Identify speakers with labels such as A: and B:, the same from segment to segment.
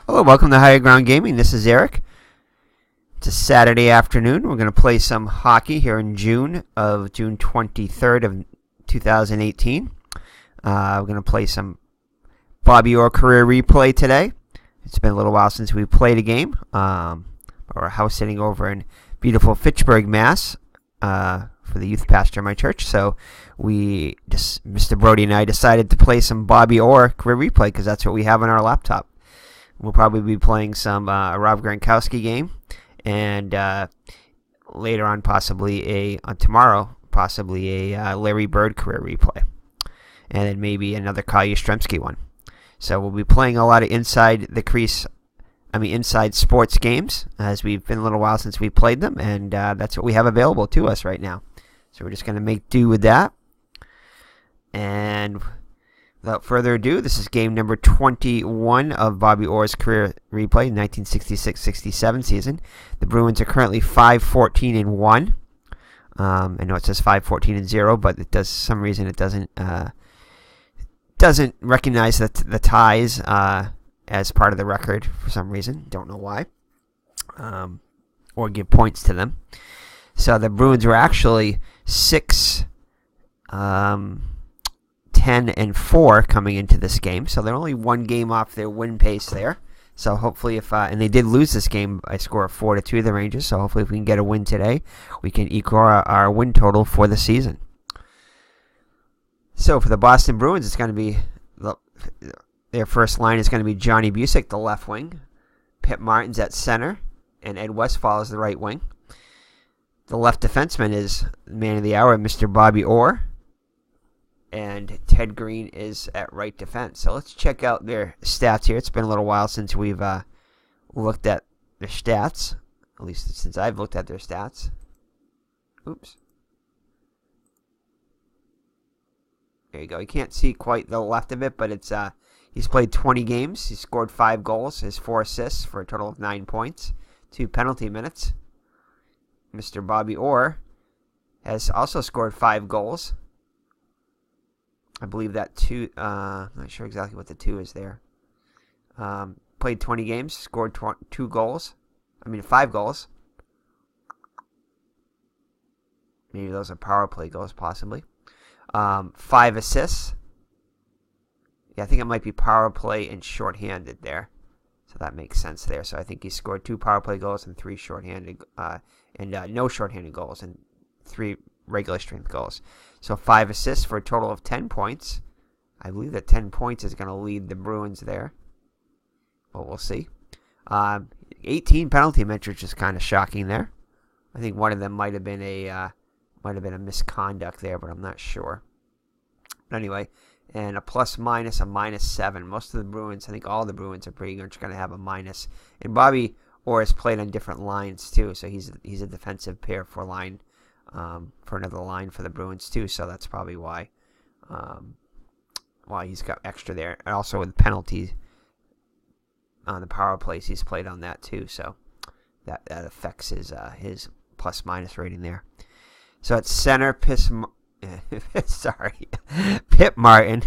A: Hello, welcome to Higher Ground Gaming. This is Eric. It's a Saturday afternoon. We're going to play some hockey here in June 23rd of 2018. We're going to play some Bobby Orr career replay today. It's been a little while since we played a game. We're house sitting over in beautiful Fitchburg, Mass. For the youth pastor of my church. So Mr. Brody and I decided to play some Bobby Orr career replay because that's what we have on our laptop. We'll probably be playing some Rob Gronkowski game, and later on, tomorrow, possibly a Larry Bird career replay, and then maybe another Kyle Yastrzemski one. So we'll be playing a lot of inside sports games, as we've been a little while since we played them, and that's what we have available to us right now. So we're just going to make do with that. And without further ado, this is game number 21 of Bobby Orr's career replay, 1966-67 season. The Bruins are currently 5-14-1. I know it says 5-14-0, but some reason it doesn't recognize the ties as part of the record for some reason. Don't know why. Or give points to them. So the Bruins were actually 6-10-4 coming into this game. So they're only one game off their win pace there. So hopefully and they did lose this game by a score of 4-2 to the Rangers. So hopefully if we can get a win today, we can equal our win total for the season. So for the Boston Bruins, it's going to be their first line is going to be Johnny Bucyk, the left wing. Pip Martin's at center, and Ed Westfall is the right wing. The left defenseman is man of the hour, Mr. Bobby Orr. And Ted Green is at right defense. So let's check out their stats here. It's been a little while since we've looked at their stats. At least since I've looked at their stats. Oops. There you go. You can't see quite the left of it, but it's he's played 20 games. He's scored 5 goals, has 4 assists for a total of 9 points, 2 penalty minutes. Mr. Bobby Orr has also scored 5 goals. I believe that 2, I'm not sure exactly what the 2 is there. Played 20 games, scored 5 goals. Maybe those are power play goals, possibly. 5 assists. Yeah, I think it might be power play and shorthanded there. So that makes sense there. So I think he scored 2 power play goals and 3 shorthanded, no shorthanded goals and 3 regular strength goals. So 5 assists for a total of 10 points. I believe that 10 points is going to lead the Bruins there. But we'll see. 18 penalty minutes, which is kind of shocking there. I think one of them might have been a misconduct there, but I'm not sure. But anyway, and a plus minus, a -7. Most of the Bruins, I think all the Bruins are pretty much going to have a minus. And Bobby Orr has played on different lines too, so he's a defensive pair for another line for the Bruins too. So that's probably why he's got extra there. And also with penalties on the power plays, he's played on that too. So that affects his plus minus rating there. So at center, Pip Martin.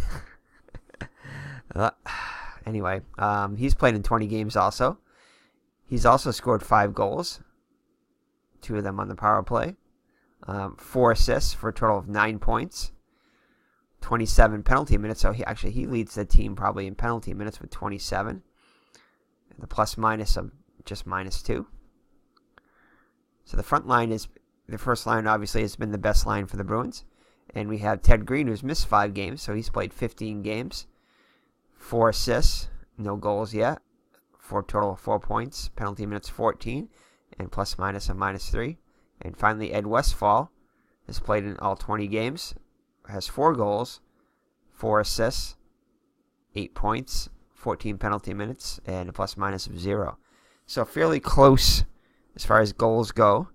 A: Anyway, he's played in 20 games also. He's also scored 5 goals, 2 of them on the power play, 4 assists for a total of 9 points, 27 penalty minutes. So he leads the team probably in penalty minutes with 27. And the plus minus of just -2. So the front line the first line obviously has been the best line for the Bruins. And we have Ted Green, who's missed 5 games, so he's played 15 games. 4 assists, no goals yet, for a total of 4 points. Penalty minutes 14, and plus minus a -3. And finally, Ed Westfall has played in all 20 games, has 4 goals, 4 assists, 8 points, 14 penalty minutes, and a plus minus of 0. So fairly close as far as goals go.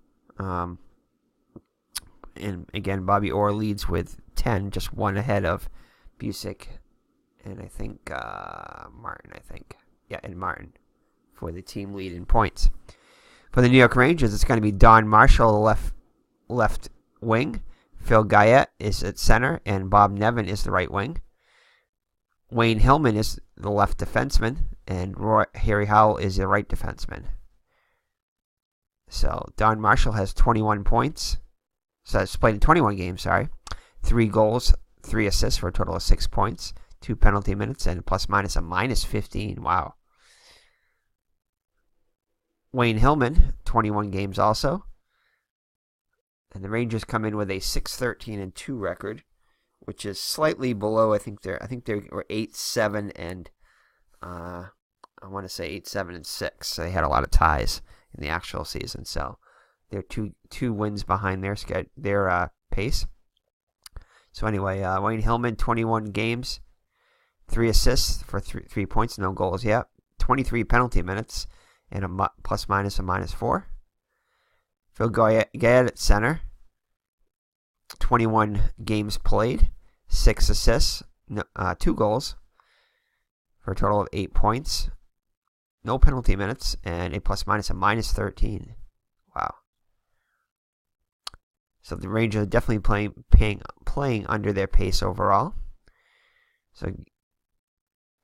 A: And again, Bobby Orr leads with 10, just 1 ahead of Bucyk, and I think Martin. And Martin for the team lead in points. For the New York Rangers, it's going to be Don Marshall, the left wing. Phil Guyette is at center, and Bob Nevin is the right wing. Wayne Hillman is the left defenseman, and Harry Howell is the right defenseman. So Don Marshall has 21 points. So he's played in 21 games, 3 goals, 3 assists for a total of 6 points, 2 penalty minutes, and plus minus a minus 15. Wow. Wayne Hillman, 21 games also. And the Rangers come in with a 6-13-2 record, which is slightly below. I think they were 8-7 and I want to say 8-7-6. So they had a lot of ties in the actual season. So they're two wins behind their pace. So anyway, Wayne Hillman, 21 games, 3 assists for 3 points, no goals yet, 23 penalty minutes, and a plus minus a minus 4. Phil Guyette at center, 21 games played, 6 assists, 2 goals, for a total of 8 points, no penalty minutes, and a plus minus a minus 13. Wow. So the Rangers are definitely playing under their pace overall. So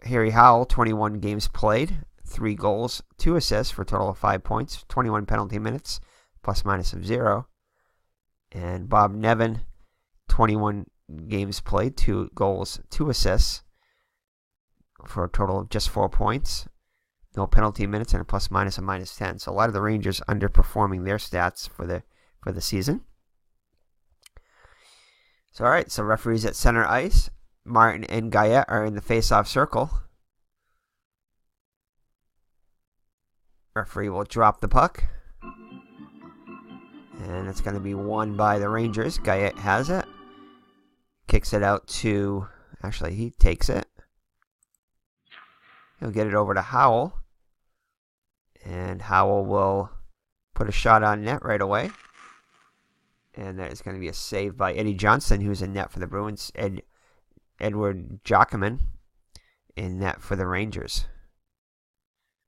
A: Harry Howell, 21 games played, 3 goals, 2 assists for a total of 5 points, 21 penalty minutes, plus minus of 0. And Bob Nevin, 21 games played, 2 goals, 2 assists for a total of just 4 points, no penalty minutes, and a plus minus of minus 10. So a lot of the Rangers underperforming their stats for the season. So all right, so referees at center ice. Martin and Guyette are in the face-off circle. Referee will drop the puck. And it's going to be won by the Rangers. Guyette has it. Kicks it out to... Actually, he takes it. He'll get it over to Howell. And Howell will put a shot on net right away. And that is going to be a save by Eddie Johnston, who's in net for the Bruins. Edward Jockerman in net for the Rangers.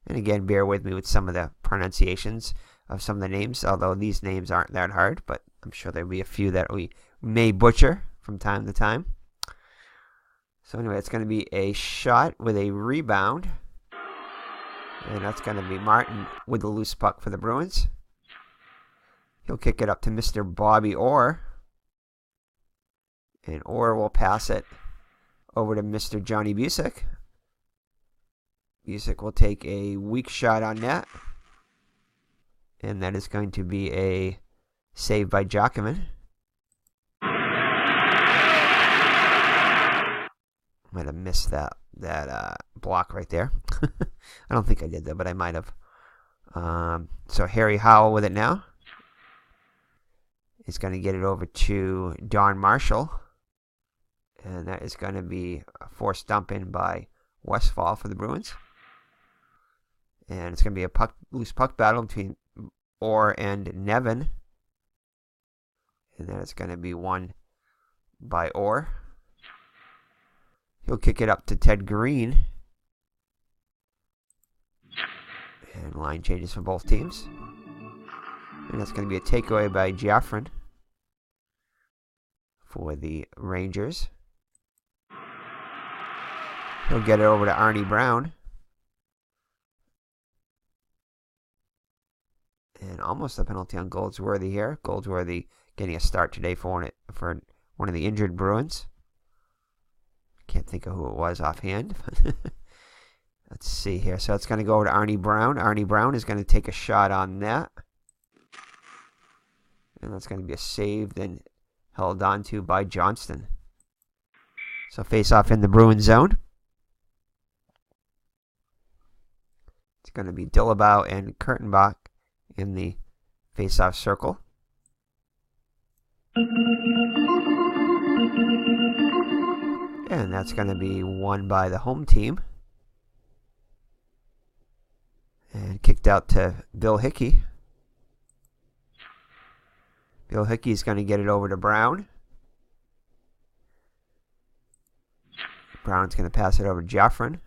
A: And again, bear with me with some of the pronunciations of some of the names, although these names aren't that hard, but I'm sure there'll be a few that we may butcher from time to time. So anyway, it's going to be a shot with a rebound. And that's going to be Martin with the loose puck for the Bruins. He'll kick it up to Mr. Bobby Orr. And Orr will pass it over to Mr. Johnny Busick. Busick will take a weak shot on net. And that is going to be a save by Jockerman. Might have missed that block right there. I don't think I did that, but I might have. So Harry Howell with it now. He's going to get it over to Don Marshall. And that is going to be a forced dump in by Westfall for the Bruins. And it's going to be a loose puck battle between Orr and Nevin. And that is going to be won by Orr. He'll kick it up to Ted Green. And line changes for both teams. And that's going to be a takeaway by Jaffrin for the Rangers. He'll get it over to Arnie Brown. And almost a penalty on Goldsworthy here. Goldsworthy getting a start today for one of the injured Bruins. Can't think of who it was offhand. Let's see here. So it's going to go over to Arnie Brown. Arnie Brown is going to take a shot on that. And that's going to be a save then held on to by Johnston. So face off in the Bruin zone. It's going to be Dillabow and Kurtenbach in the face-off circle. And that's going to be won by the home team. And kicked out to Bill Hickey. Bill Hickey's going to get it over to Brown. Brown's going to pass it over to Jaffrin.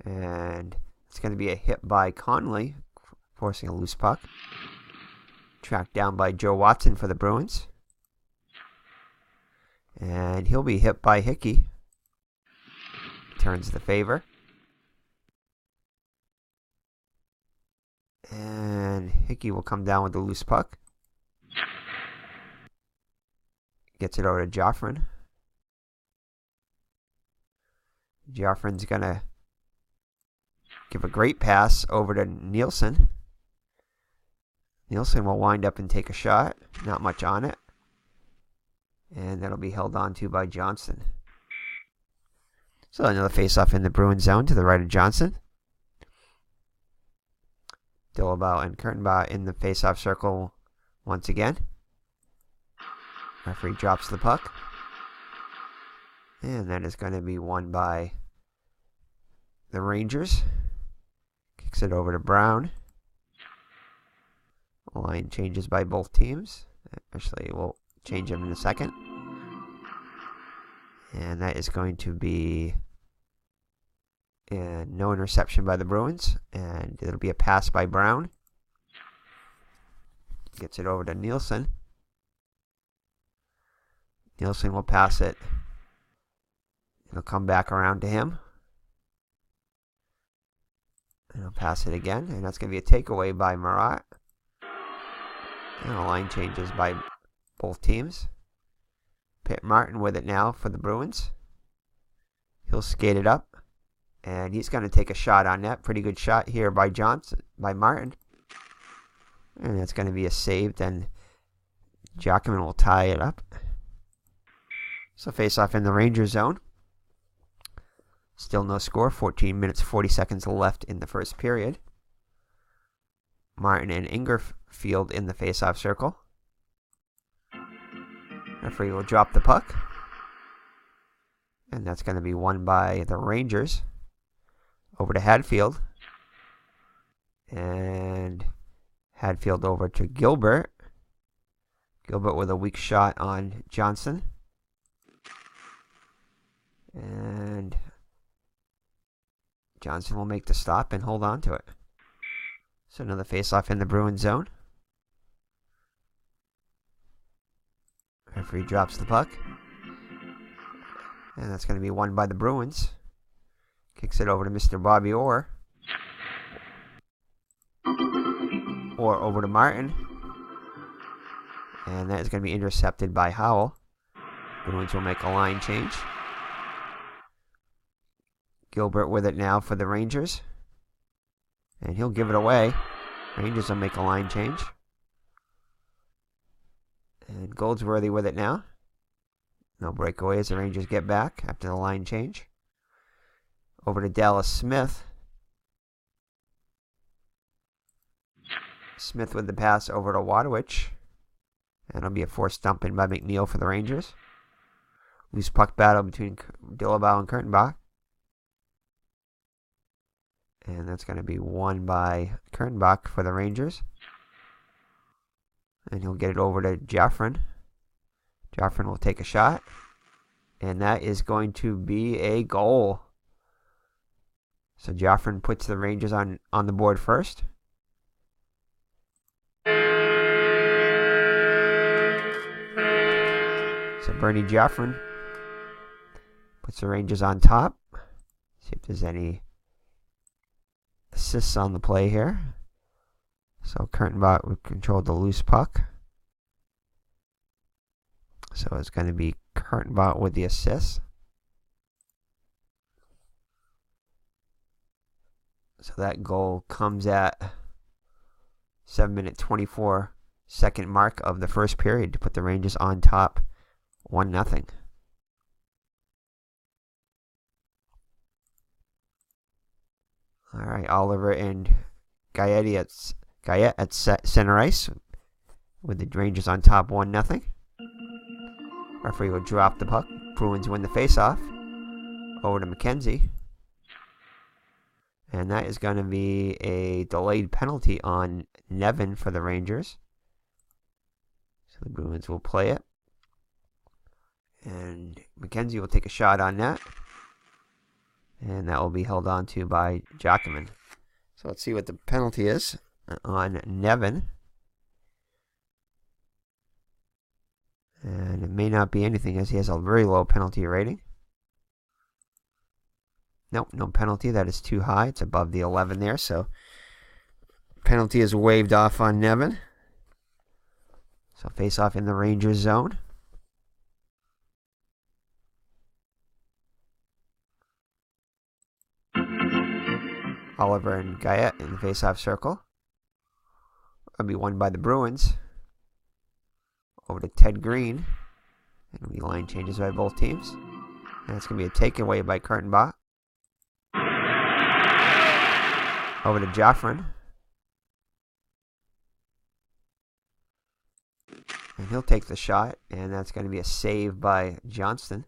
A: And it's going to be a hit by Conley, forcing a loose puck. Tracked down by Joe Watson for the Bruins. And he'll be hit by Hickey. returns the favor. And Hickey will come down with the loose puck. Gets it over to Joffrin. Joffrin's going to give a great pass over to Nielsen. Nielsen will wind up and take a shot. Not much on it. And that'll be held on to by Johnson. So another face-off in the Bruins zone to the right of Johnson. Dillabow and Kurtenbach in the face-off circle once again. Referee drops the puck. And that is going to be won by the Rangers. Kicks it over to Brown. Line changes by both teams. Actually, we'll change them in a second. And that is going to be no interception by the Bruins. And it'll be a pass by Brown. Gets it over to Nielsen. Nielsen will pass it. It'll come back around to him. And he'll pass it again. And that's going to be a takeaway by Marat. And a line changes by both teams. Pitt Martin with it now for the Bruins. He'll skate it up. And he's going to take a shot on net. Pretty good shot here by Martin. And that's going to be a save. Then Jacquemin will tie it up. So face off in the Ranger zone. Still no score. 14 minutes, 40 seconds left in the first period. Martin and Ingerfield in the face-off circle. Referee will drop the puck. And that's going to be won by the Rangers. Over to Hadfield. And Hadfield over to Gilbert. Gilbert with a weak shot on Johnson. And Johnson will make the stop and hold on to it. So another face-off in the Bruins zone. Referee drops the puck. And that's going to be won by the Bruins. Kicks it over to Mr. Bobby Orr. Orr over to Martin. And that is going to be intercepted by Howell. Bruins will make a line change. Gilbert with it now for the Rangers. And he'll give it away. Rangers will make a line change. And Goldsworthy with it now. No breakaway as the Rangers get back after the line change. Over to Dallas Smith. Smith with the pass over to Wadowich. And it'll be a forced dump in by McNeil for the Rangers. Loose puck battle between Dillabow and Kurtenbach. And that's going to be won by Kurtenbach for the Rangers. And he'll get it over to Joffrin. Joffrin will take a shot. And that is going to be a goal. So Joffrin puts the Rangers on the board first. So Bernie Joffrin puts the Rangers on top. See if there's any assists on the play here. So Kurtenbach would control the loose puck. So it's going to be Kurtenbach with the assist. So that goal comes at 7-minute 24-second mark of the first period to put the Rangers on top 1-0. All right, Oliver and Gayet at center ice with the Rangers on top 1-0. Referee will drop the puck. Bruins win the faceoff. Over to McKenzie. And that is going to be a delayed penalty on Nevin for the Rangers. So the Bruins will play it. And McKenzie will take a shot on that. And that will be held on to by Jacquemin. So let's see what the penalty is on Nevin. And it may not be anything as he has a very low penalty rating. Nope, no penalty. That is too high. It's above the 11 there, so penalty is waved off on Nevin. So face off in the Rangers zone. Oliver and Guyette in the face-off circle. That'll be won by the Bruins. Over to Ted Green. It'll be line changes by both teams. And it's going to be a takeaway by Kurtenbach. Over to Joffrin. And he'll take the shot. And that's going to be a save by Johnston.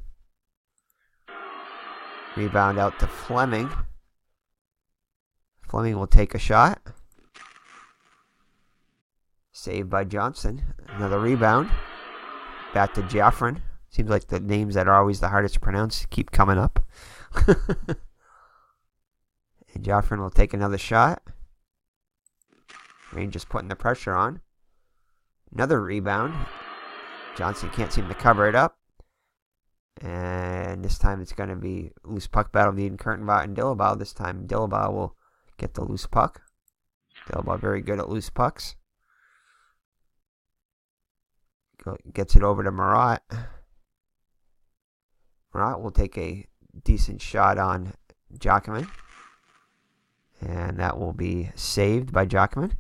A: Rebound out to Fleming. Fleming will take a shot. Saved by Johnson. Another rebound. Back to Joffrin. Seems like the names that are always the hardest to pronounce keep coming up. And Joffrin will take another shot. Rangers putting the pressure on. Another rebound. Johnson can't seem to cover it up. And this time it's going to be loose puck battle between Kurtenbach and Dillabaugh. This time Dillabaugh will get the loose puck. Dillabaugh very good at loose pucks. Gets it over to Marat. Marat will take a decent shot on Jockerman. And that will be saved by Jockerman.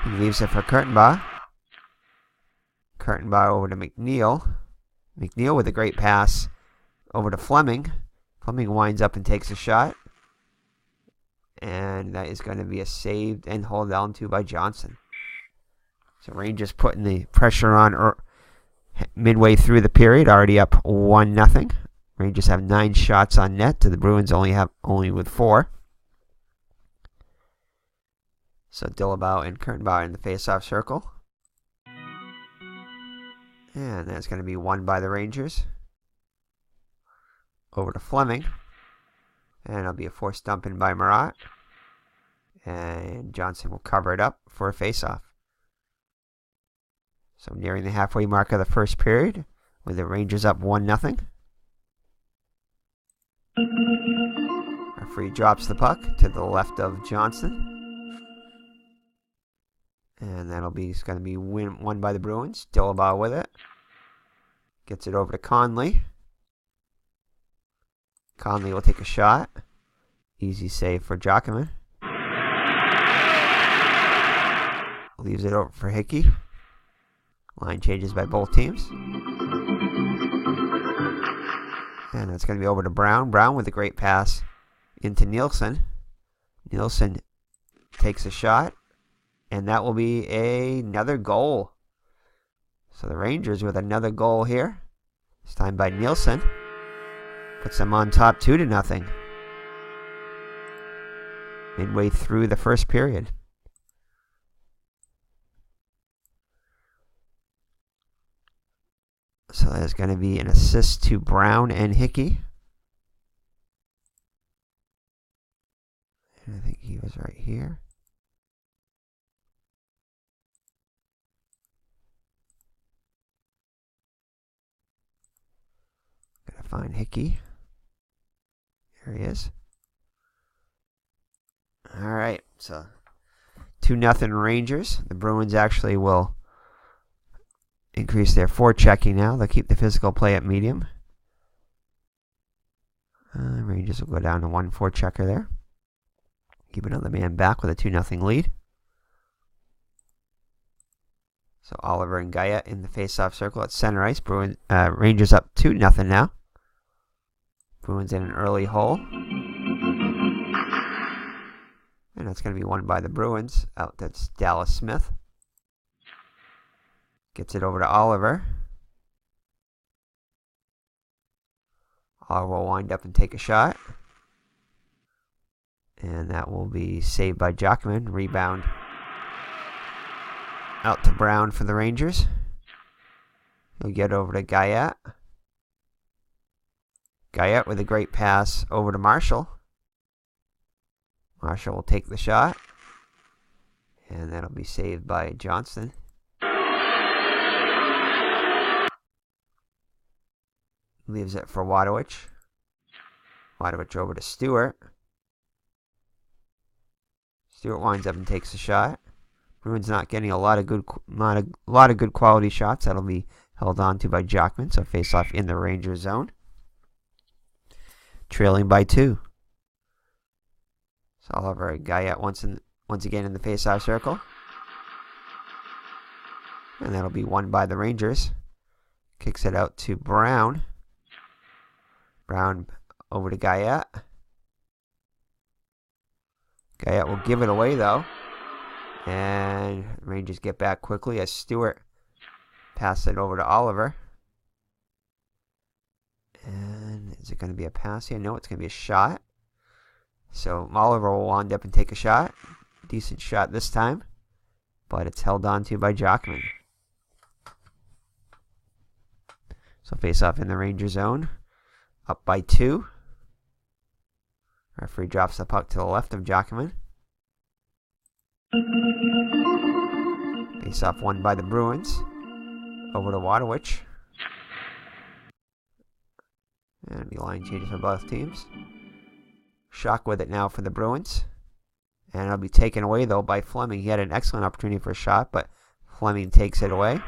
A: He leaves it for Kurtenbach. Kurtenbach over to McNeil. McNeil with a great pass over to Fleming. Fleming winds up and takes a shot. And that is going to be a saved and held down to by Johnson. So Rangers putting the pressure on midway through the period, already up 1-0. Rangers have 9 shots on net to the Bruins only with 4. So Dillabaugh and Kurtenbach in the face-off circle. And that's going to be won by the Rangers. Over to Fleming. And it'll be a forced dump in by Marat. And Johnson will cover it up for a face-off. So nearing the halfway mark of the first period, with the Rangers up 1-0. Referee drops the puck to the left of Johnson. And that'll be going to be won by the Bruins. Dillabaugh with it. Gets it over to Conley. Conley will take a shot. Easy save for Jockerman. Leaves it over for Hickey. Line changes by both teams. And it's going to be over to Brown. Brown with a great pass into Nielsen. Nielsen takes a shot. And that will be another goal. So the Rangers with another goal here. This time by Nielsen. Puts them on top 2-0. Midway through the first period. So there's going to be an assist to Brown and Hickey. And I think he was right here. Gotta find Hickey. There he is. Alright, so 2-0 Rangers. The Bruins actually will increase their forechecking now. They'll keep the physical play at medium. Rangers will go down to 1 forechecker there. Keep another man back with a 2-0 lead. So Oliver and Guyette in the face-off circle at center ice. Rangers up 2-0 now. Bruins in an early hole. And that's going to be won by the Bruins. Out, that's Dallas Smith. Gets it over to Oliver. Oliver will wind up and take a shot. And that will be saved by Jockerman. Rebound out to Brown for the Rangers. He'll get over to Guyette. Guyette with a great pass over to Marshall. Marshall will take the shot. And that'll be saved by Johnston. Leaves it for Wadowicz. Wadowicz over to Stewart. Stewart winds up and takes a shot. Bruins not getting a lot of good quality shots. That'll be held on to by Jockman. So face off in the Rangers zone. Trailing by 2. So Oliver and Guyette once again in the face-off circle. And that'll be won by the Rangers. Kicks it out to Brown. Brown over to Guyette. Guyette will give it away though. And Rangers get back quickly as Stewart passes it over to Oliver. And is it going to be a pass here? No, it's going to be a shot. So Oliver will wind up and take a shot. Decent shot this time. But it's held on to by Jockman. So face off in the Ranger zone. Up by 2. Referee drops the puck to the left of Jockman. Face off won by the Bruins. Over to Wadowicz. And it'll be line changes for both teams. Shock with it now for the Bruins. And it'll be taken away though by Fleming. He had an excellent opportunity for a shot, but Fleming takes it away.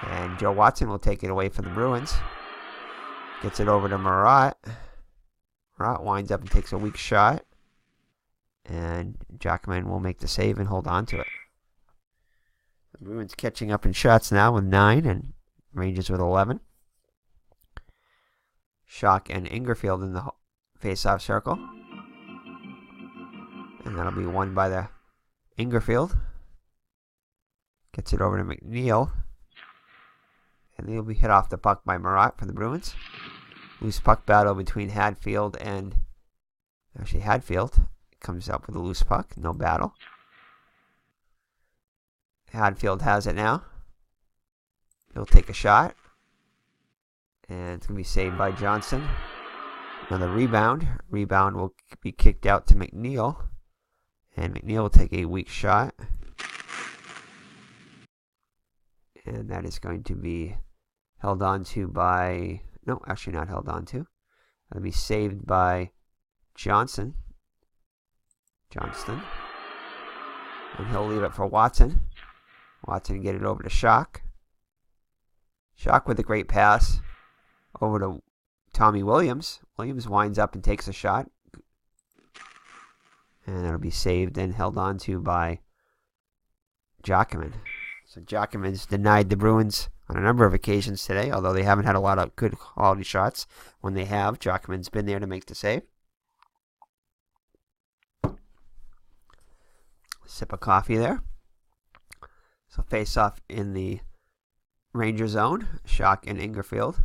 A: And Joe Watson will take it away for the Bruins. Gets it over to Marat. Marat winds up and takes a weak shot. And Jockman will make the save and hold on to it. The Bruins catching up in shots now with 9 and Rangers with 11. Schock and Ingerfield in the face-off circle. And that'll be won by the Ingerfield. Gets it over to McNeil. And he'll be hit off the puck by Marat for the Bruins. Loose puck battle between Hadfield and... Actually, Hadfield comes up with a loose puck. No battle. Hadfield has it now. He'll take a shot. And it's going to be saved by Johnson. Another rebound. Rebound will be kicked out to McNeil. And McNeil will take a weak shot. And that is going to be held on to by... No, actually not held on to. That'll be saved by Johnston. And he'll leave it for Watson. Watson get it over to Schock. Schock with a great pass. Over to Tommy Williams. Williams winds up and takes a shot. And that'll be saved and held on to by Jockman. So Jockman's denied the Bruins on a number of occasions today, although they haven't had a lot of good quality shots. When they have, Jockman's been there to make the save. Sip of coffee there. So face off in the Ranger zone. Schock and Ingerfield.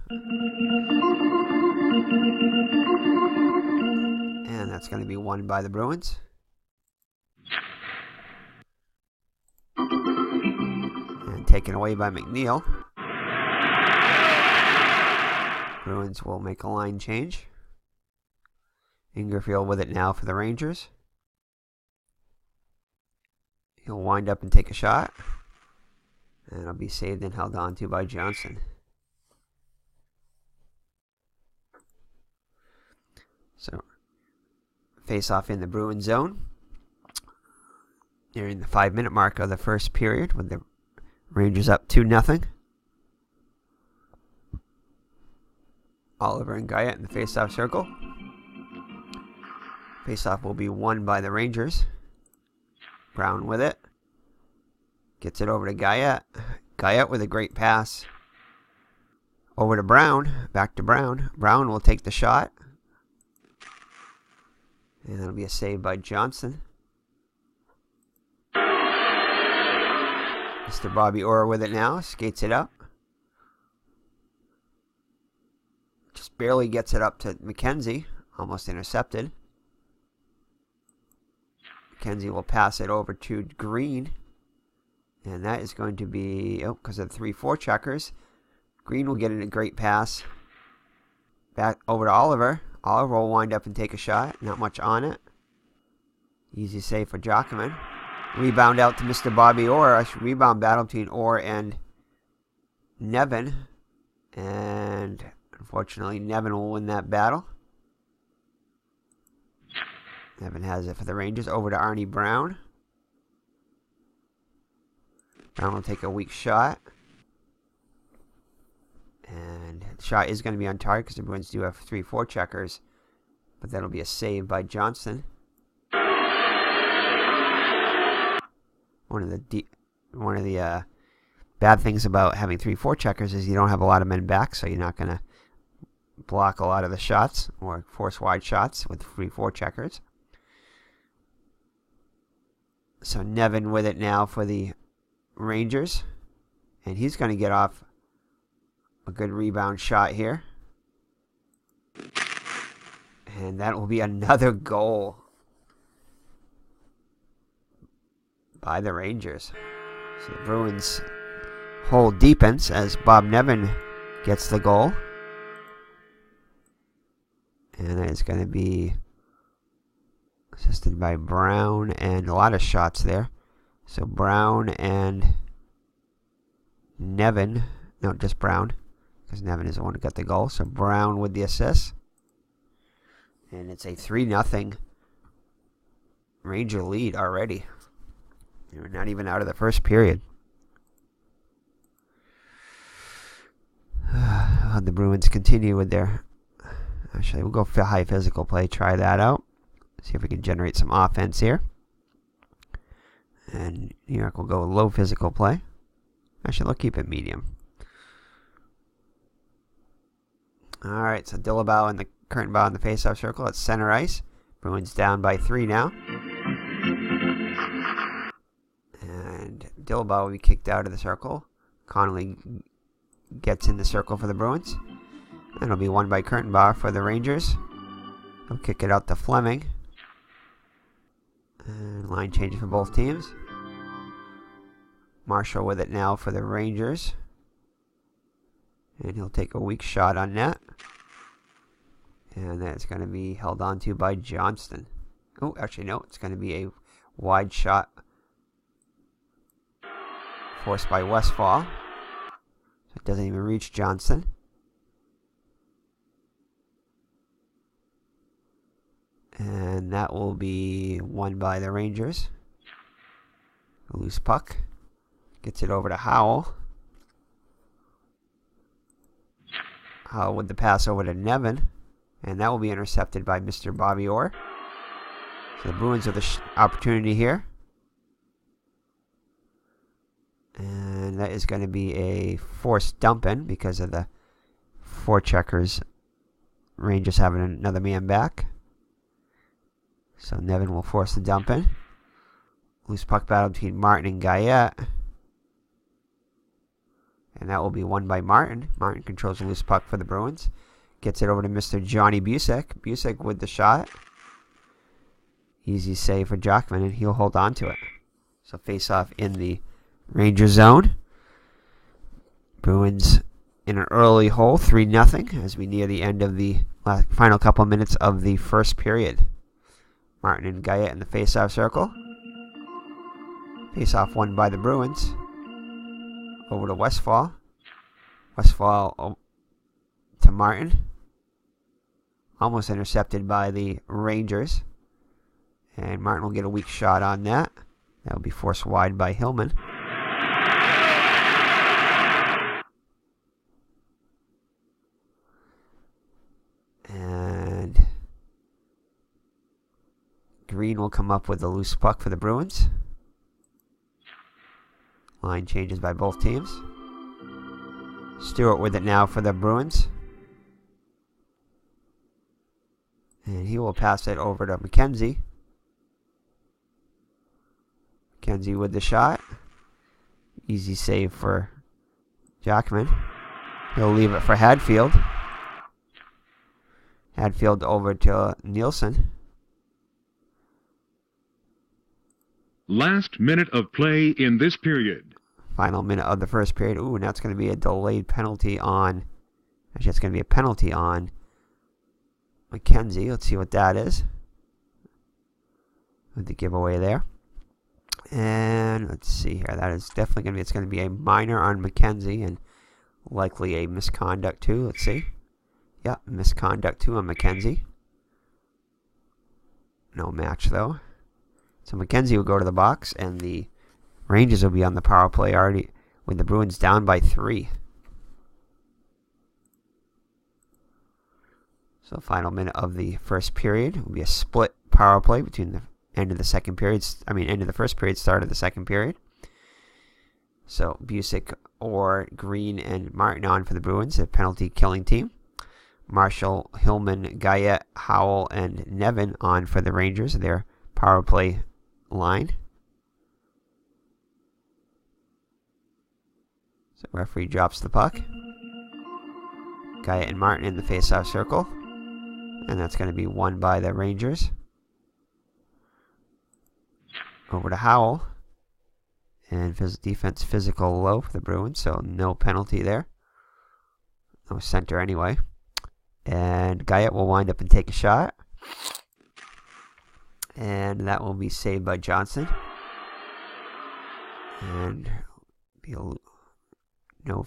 A: And that's going to be won by the Bruins. And taken away by McNeil. Bruins will make a line change. Ingerfield with it now for the Rangers. He'll wind up and take a shot. And it'll be saved and held on to by Johnson. So, face off in the Bruins zone. Nearing the 5-minute mark of the first period with the Rangers up 2-0. Oliver and Guyette in the face-off circle. Face-off will be won by the Rangers. Brown with it. Gets it over to Guyette. Guyette with a great pass. Over to Brown. Back to Brown. Brown will take the shot. And that'll be a save by Johnson. Mr. Bobby Orr with it now. Skates it up. Just barely gets it up to McKenzie. Almost intercepted. McKenzie will pass it over to Green. And that is going to be... Oh, because of the 3-4 checkers. Green will get in a great pass. Back over to Oliver. Oliver will wind up and take a shot. Not much on it. Easy save for Jockman. Rebound out to Mr. Bobby Orr. A rebound battle between Orr and Nevin. And Unfortunately, Nevin will win that battle. Nevin has it for the Rangers. Over to Arnie Brown. Brown will take a weak shot. And the shot is going to be on target because the Bruins do have 3-4 checkers. But that'll be a save by Johnston. One of the bad things about having 3-4 checkers is you don't have a lot of men back, so you're not going to block a lot of the shots or force wide shots with 3-4 checkers. So Nevin with it now for the Rangers. And he's going to get off a good rebound shot here. And that will be another goal by the Rangers. So the Bruins hold deepens as Bob Nevin gets the goal. And that is going to be assisted by Brown, and a lot of shots there. So Brown and Nevin, no, just Brown, because Nevin is the one who got the goal. So Brown with the assist. And it's a 3-0 Ranger lead already. We're not even out of the first period. The Bruins continue with their... Actually, we'll go for high physical play. Try that out. See if we can generate some offense here. And New York will go low physical play. Actually, they'll keep it medium. Alright, so Dillabow and the Kurtenbauer in the faceoff circle at center ice. Bruins down by 3 now. And Dillabow will be kicked out of the circle. Connolly gets in the circle for the Bruins. And it'll be won by Kurtenbauer for the Rangers. He'll kick it out to Fleming. And line changes for both teams. Marshall with it now for the Rangers. And he'll take a weak shot on net. And that's going to be held on to by Johnston. Oh, actually, no. It's going to be a wide shot forced by Westfall. So it doesn't even reach Johnston. And that will be won by the Rangers. A loose puck. Gets it over to Howell. Howell with the pass over to Nevin. And that will be intercepted by Mr. Bobby Orr. So the Bruins have the opportunity here. And that is going to be a forced dump in because of the 4 checkers. Rangers having another man back. So Nevin will force the dump in. Loose puck battle between Martin and Guyette. And that will be won by Martin. Martin controls the loose puck for the Bruins. Gets it over to Mr. Johnny Busick. Busick with the shot. Easy save for Jockman, and he'll hold on to it. So face off in the Ranger zone. Bruins in an early hole, 3-0, as we near the end of the final couple minutes of the first period. Martin and Guyette in the face-off circle. Face-off won by the Bruins. Over to Westfall. Westfall to Martin. Almost intercepted by the Rangers. And Martin will get a weak shot on that. That will be forced wide by Hillman. And Green will come up with a loose puck for the Bruins. Line changes by both teams. Stewart with it now for the Bruins. And he will pass it over to McKenzie. McKenzie with the shot. Easy save for Jackman. He'll leave it for Hadfield. Hadfield over to Nielsen.
B: Last minute of play in this period.
A: Final minute of the first period. Ooh, now it's going to be a delayed penalty on... Actually, it's going to be a penalty on McKenzie. Let's see what that is. With the giveaway there. And let's see here. That is definitely going to be... It's going to be a minor on McKenzie and likely a misconduct too. Let's see. Yeah, misconduct too on McKenzie. No match, though. So McKenzie will go to the box, and the Rangers will be on the power play already with the Bruins down by 3. So final minute of the first period will be a split power play between the end of the second period. End of the first period, start of the second period. So Busick, Orr, Green, and Martin on for the Bruins, a penalty killing team. Marshall, Hillman, Guyette, Howell, and Nevin on for the Rangers, their power play line. So referee drops the puck. Guyette and Martin in the face-off circle. And that's going to be won by the Rangers. Over to Howell. And defense physical low for the Bruins, so no penalty there. No center anyway. And Guyette will wind up and take a shot. And that will be saved by Johnson. And be no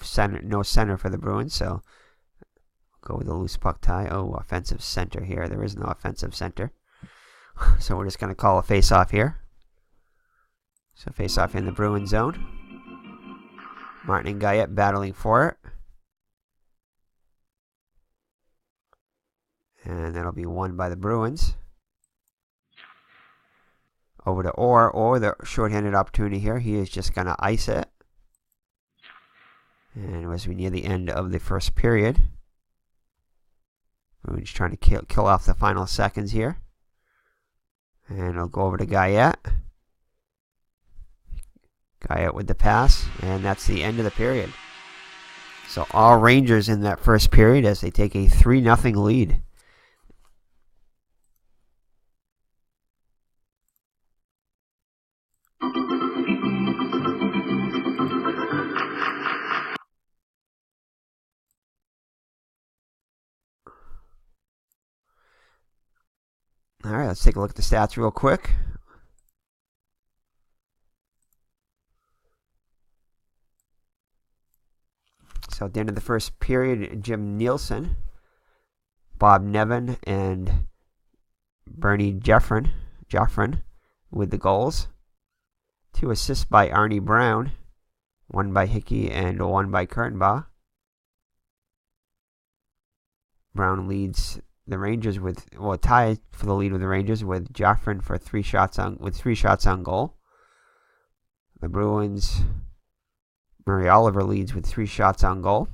A: center for the Bruins, so go with the loose puck tie. Oh, offensive center here. There is no offensive center. So we're just going to call a face-off here. So face-off in the Bruins zone. Martin and Guyette battling for it. And that'll be won by the Bruins. Over to Orr. Orr, the shorthanded opportunity here. He is just going to ice it. And as we near the end of the first period, Bruins trying to kill off the final seconds here. And it'll go over to Guyette. Guyette with the pass. And that's the end of the period. So all Rangers in that first period as they take a 3-0 lead. All right, let's take a look at the stats real quick. So at the end of the first period, Jim Nielsen, Bob Nevin, and Bernie Jeffrin with the goals. 2 assists by Arnie Brown, 1 by Hickey and 1 by Kurtenbach. Brown leads the Rangers tied for the lead with the Rangers with Joffrin for 3 shots on goal. The Bruins, Murray Oliver leads with 3 shots on goal.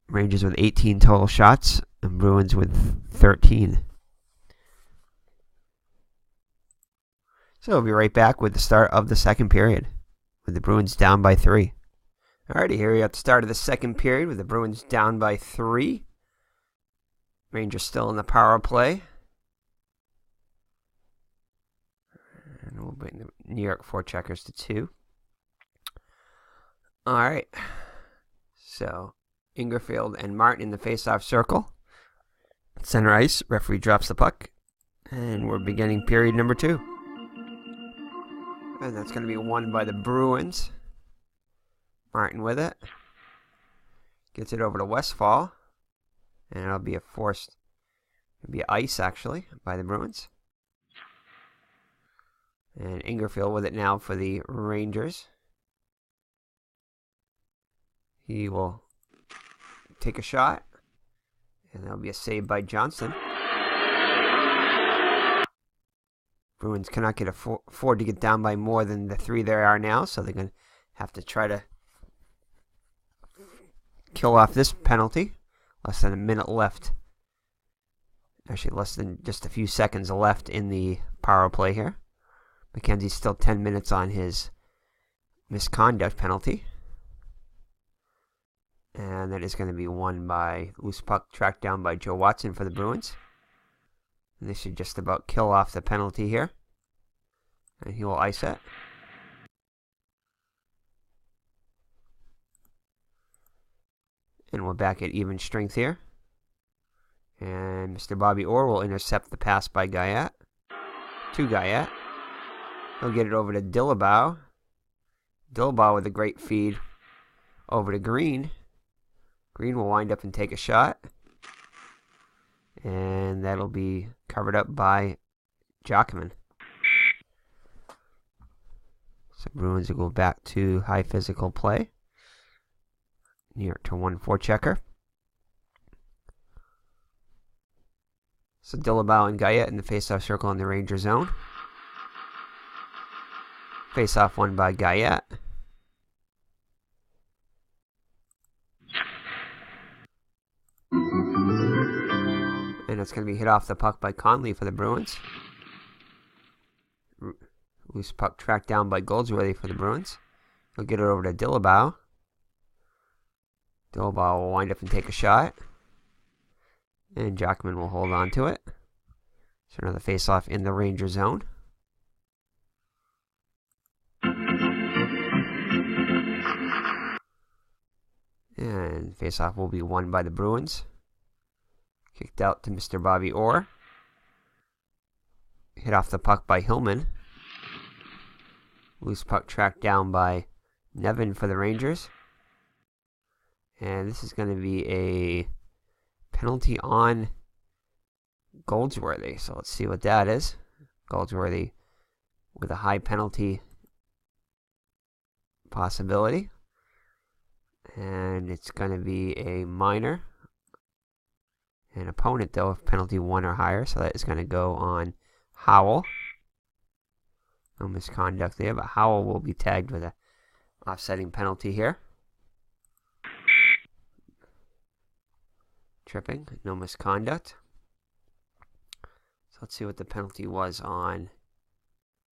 A: Rangers with 18 total shots and Bruins with 13. So we'll be right back with the start of the second period with the Bruins down by 3. Alrighty, here we are at the start of the second period with the Bruins down by 3. Rangers still in the power play. And we'll bring the New York forecheckers to 2. Alright. So, Ingerfield and Martin in the face-off circle. Center ice, referee drops the puck. And we're beginning period number 2. And that's going to be won by the Bruins. Martin with it. Gets it over to Westfall. And it'll be ice, actually, by the Bruins. And Ingerfield with it now for the Rangers. He will take a shot. And that'll be a save by Johnson. Bruins cannot afford to get down by more than the 3 they are now, so they're going to have to try to kill off this penalty. Less than a minute left. Actually, less than just a few seconds left in the power play here. McKenzie's still 10 minutes on his misconduct penalty. And that is going to be won by loose puck tracked down by Joe Watson for the Bruins. And they should just about kill off the penalty here. And he will ice it. And we're back at even strength here. And Mr. Bobby Orr will intercept the pass by Guyette. To Guyette. He'll get it over to Dillabaugh. Dillabaugh with a great feed over to Green. Green will wind up and take a shot. And that'll be covered up by Jockman. So Bruins will go back to high physical play. Near to 1-4 checker. So Dillabau and Guyette in the faceoff circle in the Ranger zone. Faceoff won by Guyette. And it's going to be hit off the puck by Conley for the Bruins. Loose puck tracked down by Goldsworthy for the Bruins. He'll get it over to Dillabau. Dillabau will wind up and take a shot. And Jockman will hold on to it. So another face-off in the Ranger zone. And face-off will be won by the Bruins. Kicked out to Mr. Bobby Orr. Hit off the puck by Hillman. Loose puck tracked down by Nevin for the Rangers. And this is going to be a penalty on Goldsworthy. So let's see what that is. Goldsworthy with a high penalty possibility. And it's going to be a minor. An opponent, though, of penalty 1 or higher. So that is going to go on Howell. No misconduct there, but Howell will be tagged with a offsetting penalty here. Tripping, no misconduct. So let's see what the penalty was on.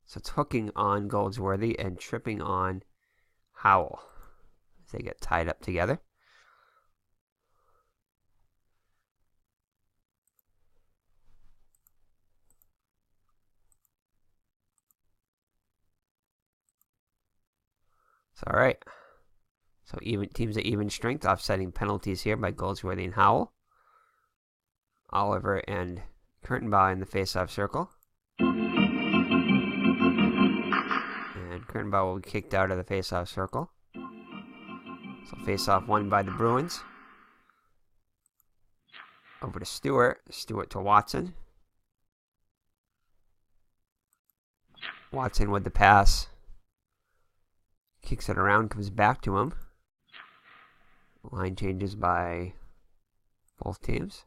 A: So it's hooking on Goldsworthy and tripping on Howell as they get tied up together. So, all right. So even teams at even strength, offsetting penalties here by Goldsworthy and Howell. Oliver and Kurtenbauer in the face-off circle. And Kurtenbauer will be kicked out of the face-off circle. So face-off won by the Bruins. Over to Stewart. Stewart to Watson. Watson with the pass. Kicks it around, comes back to him. Line changes by both teams.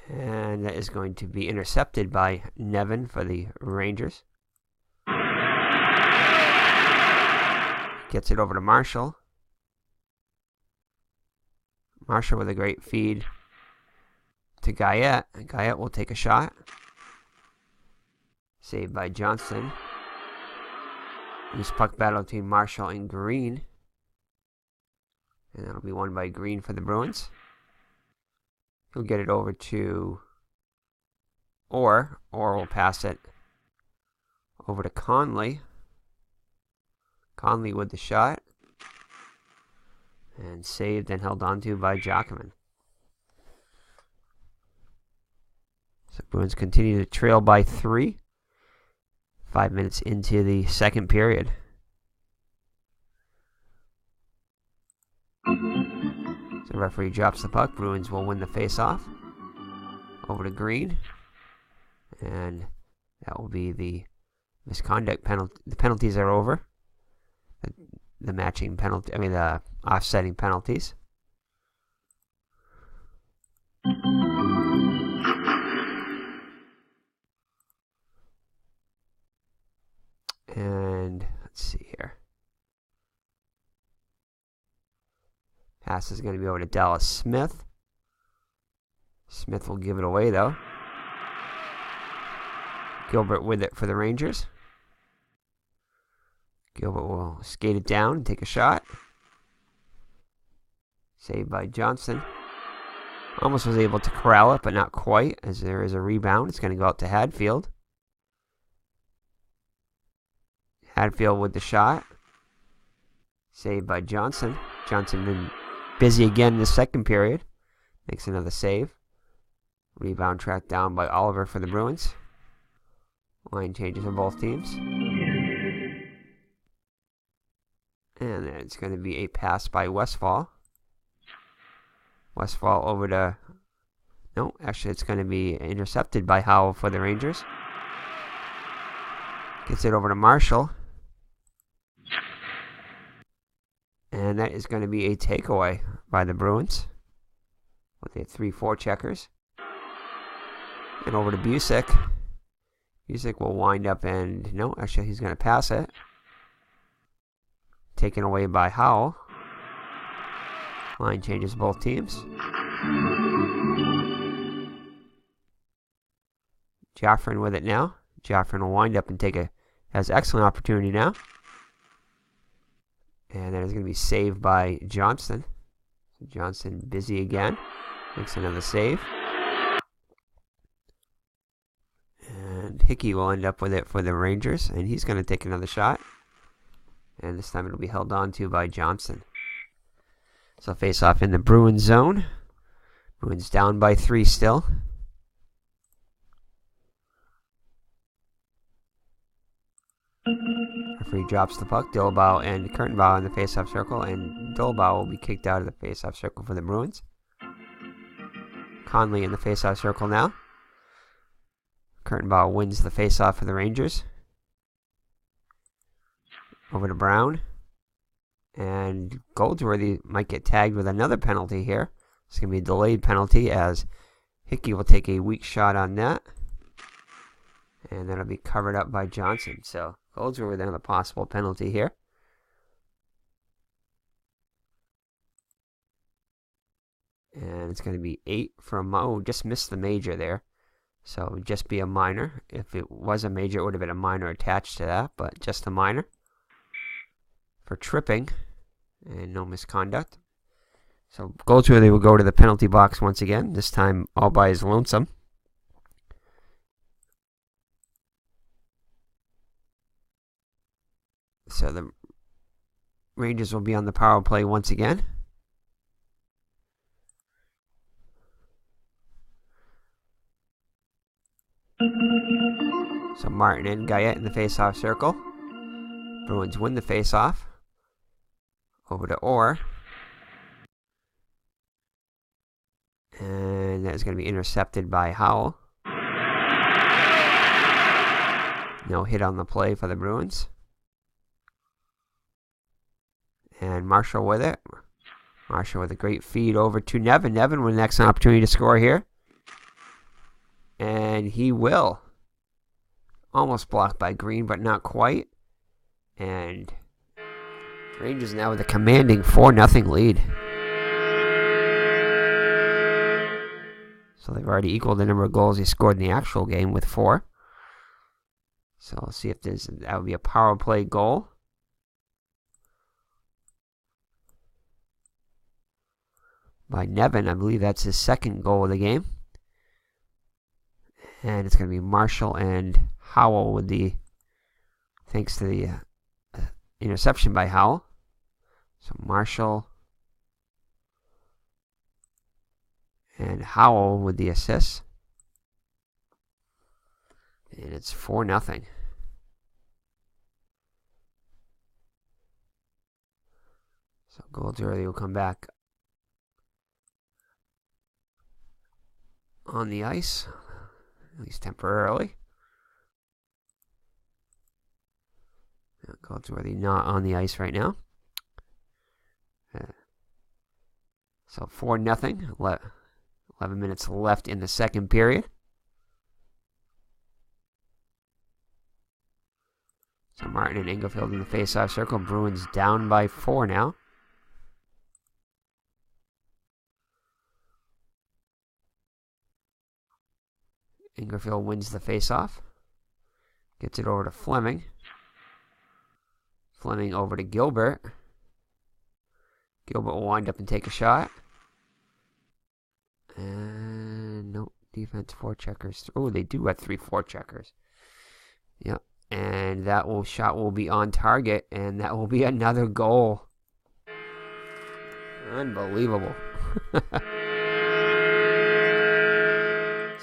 A: And that is going to be intercepted by Nevin for the Rangers. Gets it over to Marshall. Marshall with a great feed to Guyette. And Guyette will take a shot. Saved by Johnston. Loose puck battle between Marshall and Green. And that'll be won by Green for the Bruins. He'll get it over to Orr. Orr will pass it over to Conley. Conley with the shot. And saved and held onto by Jockman. So Bruins continue to trail by 3. 5 minutes into the second period. So referee drops the puck. Bruins will win the face-off. Over to Green. And that will be the misconduct penalty. The penalties are over. The matching penalty, the offsetting penalties. And let's see here. Pass is going to be over to Dallas Smith. Smith will give it away, though. Gilbert with it for the Rangers. Gilbert will skate it down and take a shot. Saved by Johnson. Almost was able to corral it, but not quite, as there is a rebound. It's going to go out to Hadfield. Hadfield with the shot. Saved by Johnson. Johnson been busy again in the second period. Makes another save. Rebound tracked down by Oliver for the Bruins. Line changes on both teams. And then it's going to be a pass by Westfall. Westfall over to... No, actually it's going to be intercepted by Howell for the Rangers. Gets it over to Marshall. And that is going to be a takeaway by the Bruins. With their 3-4 checkers. And over to Busick. Busick will wind up and... No, actually he's going to pass it. Taken away by Howell. Line changes both teams. Joffrin with it now. Joffrin will wind up and has excellent opportunity now. And that is going to be saved by Johnston. Johnston busy again. Makes another save. And Hickey will end up with it for the Rangers. And he's going to take another shot. And this time it'll be held on to by Johnson. So face off in the Bruins zone. Bruins down by 3 still. Referee drops the puck. Dilbaugh and Kurtenbauer in the face-off circle. And Dilbaugh will be kicked out of the face-off circle for the Bruins. Conley in the face-off circle now. Kurtenbauer wins the face-off for the Rangers. Over to Brown. And Goldsworthy might get tagged with another penalty here. It's going to be a delayed penalty as Hickey will take a weak shot on net. And that'll be covered up by Johnson. So Goldsworthy with another possible penalty here. And it's going to be 8 from... Oh, just missed the major there. So it would just be a minor. If it was a major, it would have been a minor attached to that. But just a minor. For tripping. And no misconduct. So Goldsworthy will go to the penalty box once again. This time all by his lonesome. So the Rangers will be on the power play once again. So Martin and Guyette in the face-off circle. Bruins win the face-off. Over to ORR. And that is going to be intercepted by Howell. No hit on the play for the Bruins. And Marshall with it. Marshall with a great feed over to Nevin. Nevin with an excellent opportunity to score here. And he will. Almost blocked by Green, but not quite. And Rangers now with a commanding 4-0 lead. So they've already equaled the number of goals he scored in the actual game with 4. So let's see if that would be a power play goal. By Nevin. I believe that's his second goal of the game. And it's going to be Marshall and Howell with thanks to the interception by Howell. So Marshall and Howell with the assist. And it's 4-0. So Goldsworthy will come back on the ice, at least temporarily. Goldsworthy not on the ice right now. So 4-0. 11 minutes left in the second period. So Martin and Inglefield in the face-off circle. Bruins down by 4 now. Inglefield wins the face-off. Gets it over to Fleming. Fleming over to Gilbert. Gilbert will wind up and take a shot. And no defense 4 checkers. Oh, they do have 3 4-checkers. Yep. And that shot will be on target, and that will be another goal. Unbelievable.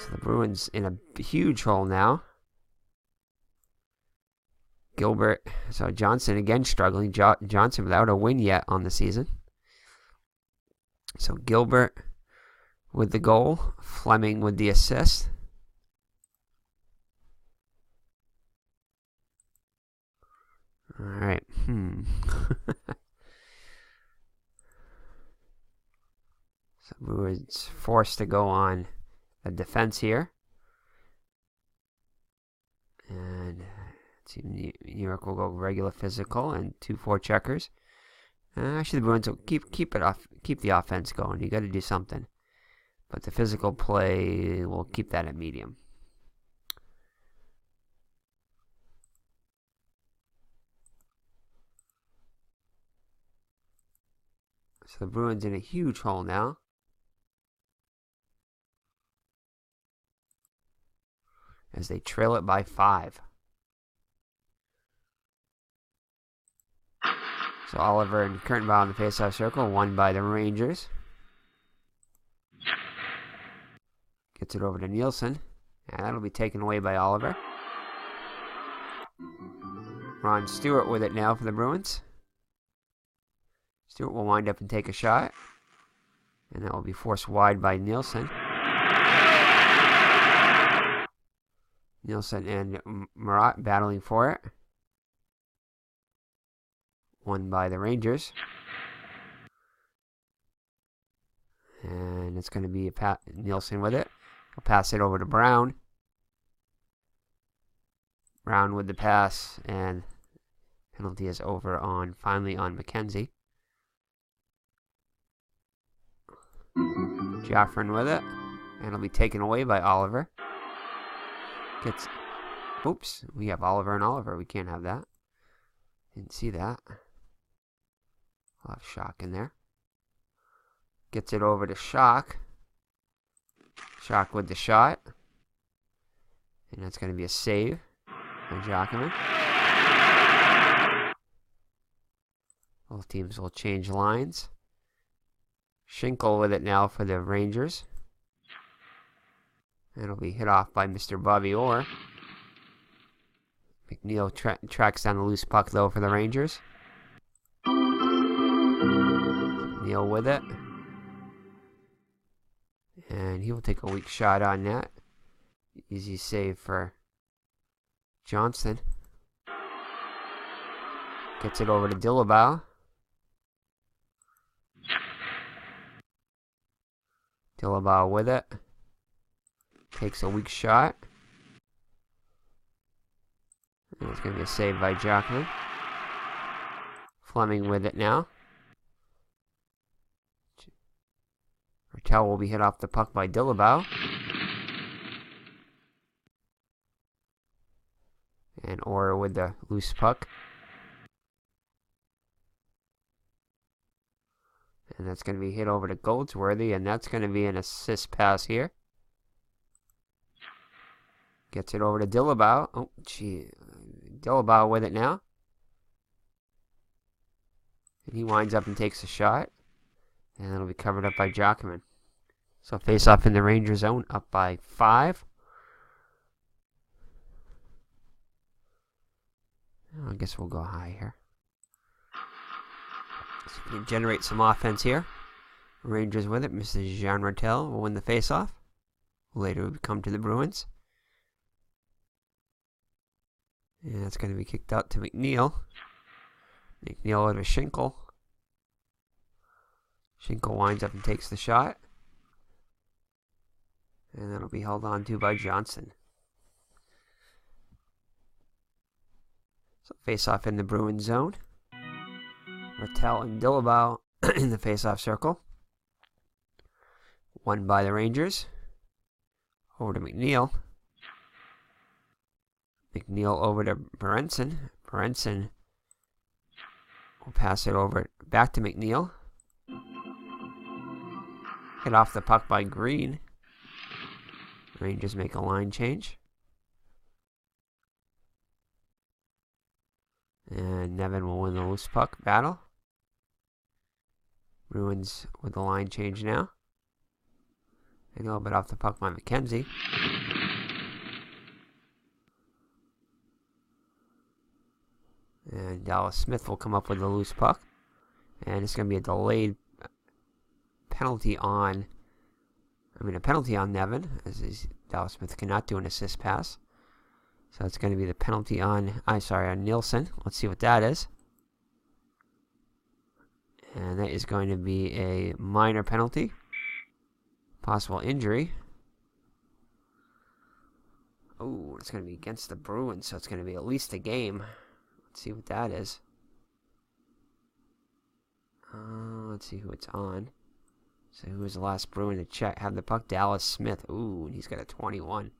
A: So the Bruins in a huge hole now. Gilbert, so Johnson again struggling. Johnson without a win yet on the season. So Gilbert with the goal. Fleming with the assist. All right. So Bruins forced to go on a defense here. And New York will go regular physical and 2-4 checkers. Actually, the Bruins will keep the offense going. You got to do something, but the physical play will keep that at medium. So the Bruins in a huge hole now. As they trail it by 5. So Oliver and Kurtenbauer in the faceoff circle, won by the Rangers. Gets it over to Nielsen. And that'll be taken away by Oliver. Ron Stewart with it now for the Bruins. Stewart will wind up and take a shot. And that will be forced wide by Nielsen. Nielsen and Marat battling for it. Won by the Rangers. And it's going to be Nielsen with it. He'll pass it over to Brown. Brown with the pass, and penalty is over finally on McKenzie. Jaffrin with it. And it'll be taken away by Oliver. Oops, we have Oliver and Oliver. We can't have that. Didn't see that. We'll have Shock in there. Gets it over to Shock. Shock with the shot. And that's going to be a save by Jockerman. Both teams will change lines. Schinkel with it now for the Rangers. It'll be hit off by Mr. Bobby Orr. McNeil tracks down the loose puck, though, for the Rangers. McNeil with it. And he will take a weak shot on net. Easy save for Johnston. Gets it over to Dillabow. Dillabow with it. Takes a weak shot. And it's going to be a save by Jockman. Fleming with it now. Rattel will be hit off the puck by Dillabow. And Orr with the loose puck. And that's going to be hit over to Goldsworthy, and that's going to be an assist pass here. Gets it over to Dillabow. Oh, gee. Dillabow with it now. And he winds up and takes a shot. And it'll be covered up by Jockman. So face off in the Ranger zone, up by 5. I guess we'll go high here. So we can generate some offense here. Rangers with it. Mrs. Jean Rattel will win the face-off. Later we come to the Bruins. And that's going to be kicked out to McNeil. McNeil over to Schinkel. Schinkel winds up and takes the shot. And that'll be held on to by Johnson. So face-off in the Bruins zone. Rattel and Dillabow in the face-off circle. Won by the Rangers. Over to McNeil. McNeil over to Briuns. Briuns will pass it over back to McNeil. Hit off the puck by Green. Rangers make a line change. And Nevin will win the loose puck battle. Bruins with the line change now. A little bit off the puck by McKenzie. And Dallas Smith will come up with the loose puck. And it's going to be a delayed penalty on... a penalty on Nevin, as Dallas Smith cannot do an assist pass. So it's going to be the penalty on... on Nielsen. Let's see what that is. And that is going to be a minor penalty. Possible injury. Oh, it's going to be against the Bruins, so it's going to be at least a game. Let's see what that is. Let's see who it's on. So who was the last Bruin to check? Have the puck? Dallas Smith. Ooh, and he's got a 21.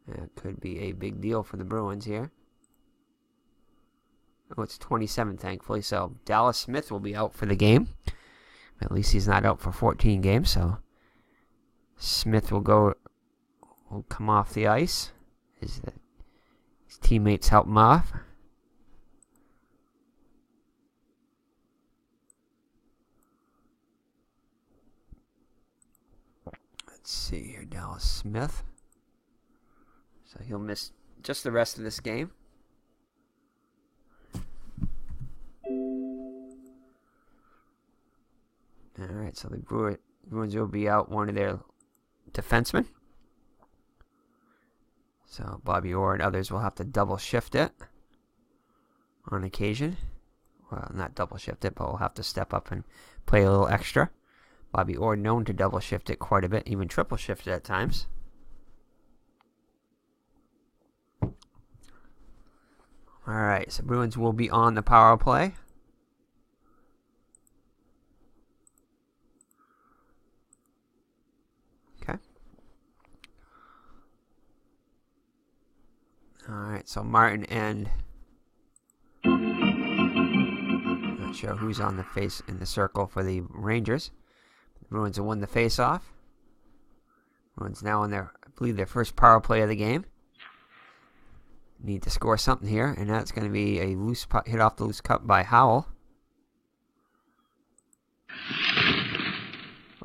A: That could be a big deal for the Bruins here. Oh, it's 27, thankfully. So Dallas Smith will be out for the game. At least he's not out for 14 games. So Smith will come off the ice. His teammates help him off. Let's see here, Dallas Smith. So he'll miss just the rest of this game. Alright, so the Bruins will be out one of their defensemen. So Bobby Orr and others will have to double shift it on occasion. Well, not double shift it, but will have to step up and play a little extra. Bobby Orr known to double shift it quite a bit, even triple shift it at times. Alright, so Bruins will be on the power play. Okay. Alright, so Martin and... not sure who's on the face in the circle for the Rangers. The Bruins will win the face-off. Bruins now on their, I believe, their first power play of the game. Need to score something here, and that's going to be a loose puck hit off the loose cup by Howell.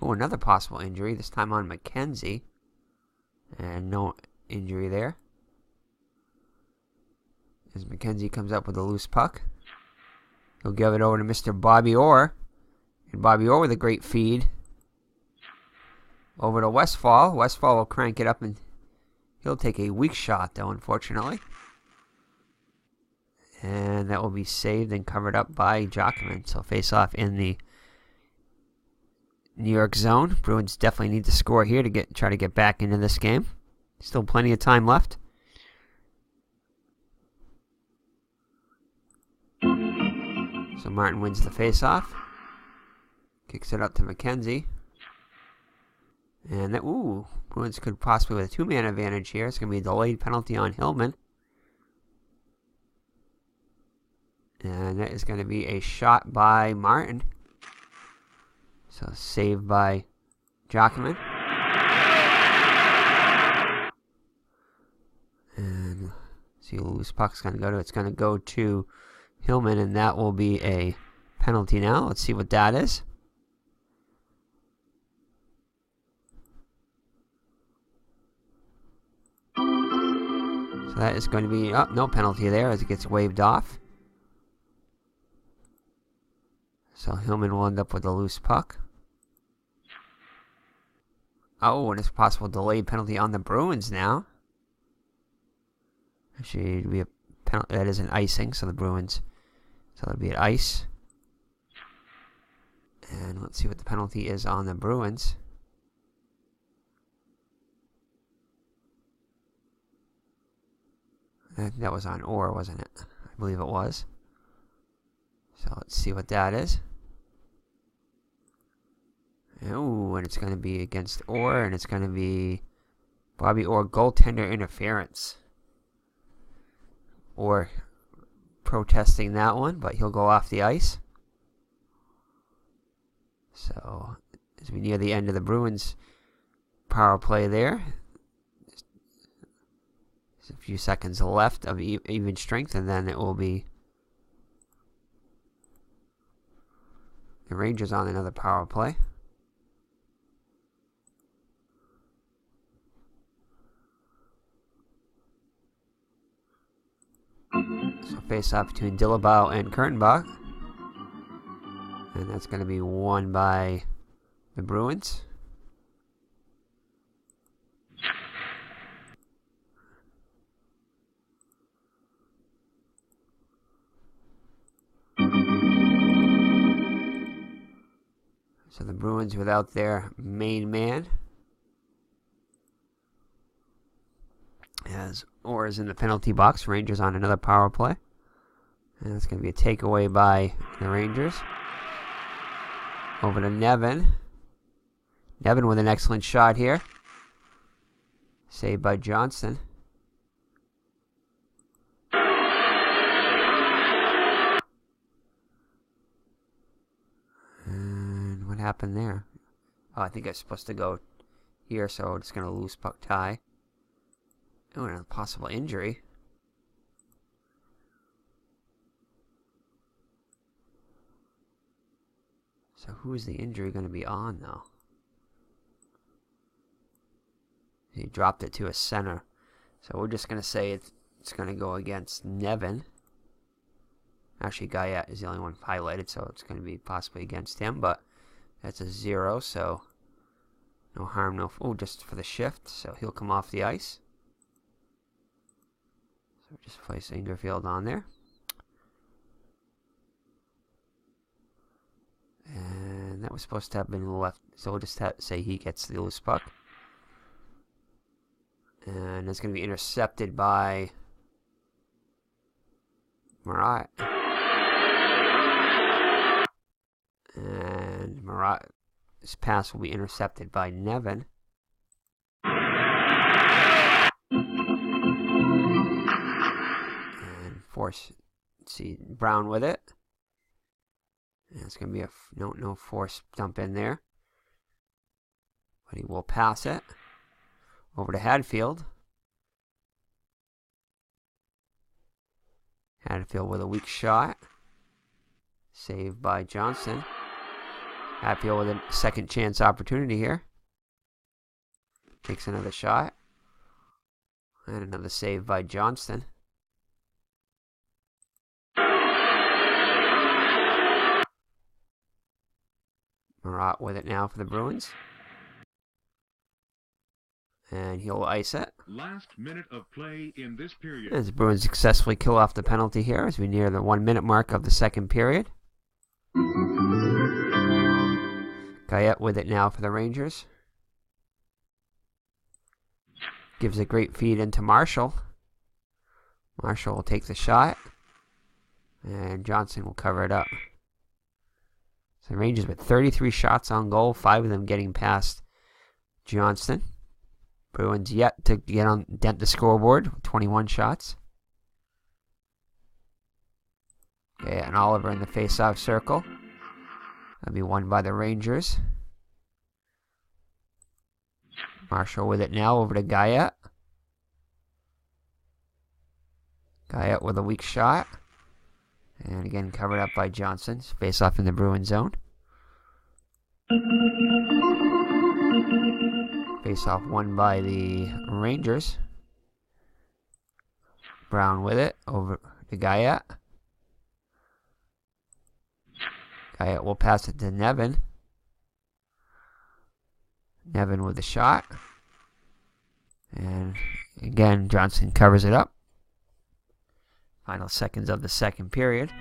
A: Oh, another possible injury, this time on McKenzie. And no injury there. As McKenzie comes up with a loose puck. He'll give it over to Mr. Bobby Orr. And Bobby Orr with a great feed. Over to Westfall. Westfall will crank it up, and he'll take a weak shot, though, unfortunately. And that will be saved and covered up by Jockman. So face off in the New York zone. Bruins definitely need to score here to try to get back into this game. Still plenty of time left. So Martin wins the face-off. Kicks it up to McKenzie. And that, Bruins could possibly with a two-man advantage here. It's going to be a delayed penalty on Hillman. And that is going to be a shot by Martin. So saved by Jockman. And see who loose puck's going to go to. It's going to go to Hillman, and that will be a penalty now. Let's see what that is. So that is going to be, no penalty there as it gets waved off. So Hillman will end up with a loose puck. Oh, and it's a possible delayed penalty on the Bruins now. Actually, it'd be a penalty. That is an icing, so the Bruins. So that'll be an ice. And let's see what the penalty is on the Bruins. That was on Orr, wasn't it? I believe it was. So let's see what that is. Oh, and it's going to be against Orr, and it's going to be Bobby Orr goaltender interference. Orr protesting that one, but he'll go off the ice. So as we near the end of the Bruins power play there, there's a few seconds left of even strength, and then it will be the Rangers on another power play. face off between Dillabau and Kurtenbach. And that's going to be won by the Bruins. So the Bruins without their main man. As ORR is in the penalty box. Rangers on another power play. And it's going to be a takeaway by the Rangers. Over to Nevin. Nevin with an excellent shot here. Saved by Johnston. And what happened there? Oh, I think I was supposed to go here, so it's going to lose puck tie. Oh, and a possible injury. So who is the injury going to be on, though? He dropped it to a center. So we're just going to say it's going to go against Nevin. Actually, Guyette is the only one highlighted, so it's going to be possibly against him. But that's a 0, so no harm, no... Oh, just for the shift, so he'll come off the ice. So just place Ingerfield on there. And that was supposed to have been left, so we'll just say he gets the loose puck. And it's going to be intercepted by Marat. And Marat's pass will be intercepted by Nevin. And see Brown with it. And it's going to be a no force dump in there. But he will pass it. Over to Hadfield. Hadfield with a weak shot. Saved by Johnson. Hadfield with a second chance opportunity here. Takes another shot. And another save by Johnston. Marat with it now for the Bruins. And he'll ice it.
B: Last minute of play in this period.
A: As the Bruins successfully kill off the penalty here as we near the 1 minute mark of the second period. Guyette with it now for the Rangers. Gives a great feed into Marshall. Marshall will take the shot. And Johnson will cover it up. So the Rangers with 33 shots on goal, 5 of them getting past Johnston. Bruins yet to dent the scoreboard with 21 shots. Okay, and Oliver in the face-off circle. That'll be won by the Rangers. Marshall with it now over to Guyette. Guyette with a weak shot. And again covered up by Johnson. Face-off in the Bruin zone. Face-off won by the Rangers. Brown with it over to Guyette. Guyette will pass it to Nevin. Nevin with the shot. And again, Johnson covers it up. Final seconds of the second period.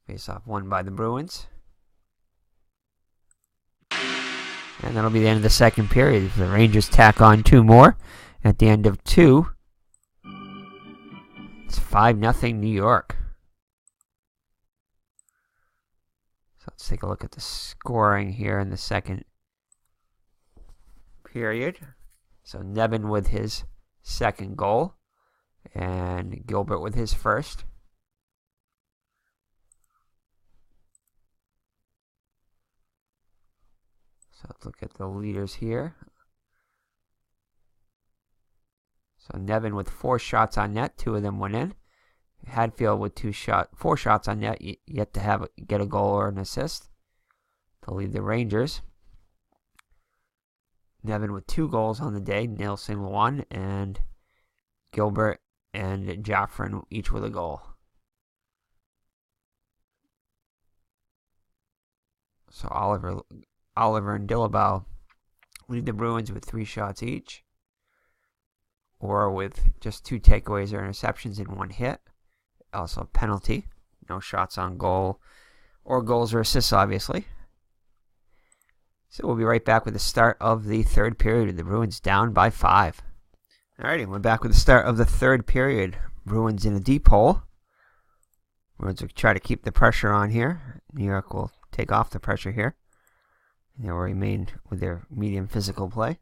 A: Face-off won by the Bruins. And that'll be the end of the second period. The Rangers tack on 2 more. At the end of 2, it's 5-0 New York. So let's take a look at the scoring here in the second period. So Nevin with his second goal. And Gilbert with his first. So let's look at the leaders here. So Nevin with 4 shots on net, 2 of them went in. Hadfield with 4 shots on net, yet to get a goal or an assist to lead the Rangers. Nevin with 2 goals on the day, Nielsen 1, and Gilbert and Joffrin each with a goal. So Oliver and Dillabow lead the Bruins with 3 shots each, or with just 2 takeaways or interceptions in 1 hit. Also a penalty. No shots on goal, or goals or assists, obviously. So we'll be right back with the start of the third period. The Bruins down by 5. Alrighty, we're back with the start of the third period. Bruins in a deep hole. Bruins will try to keep the pressure on here. New York will take off the pressure here. They will remain with their medium physical play.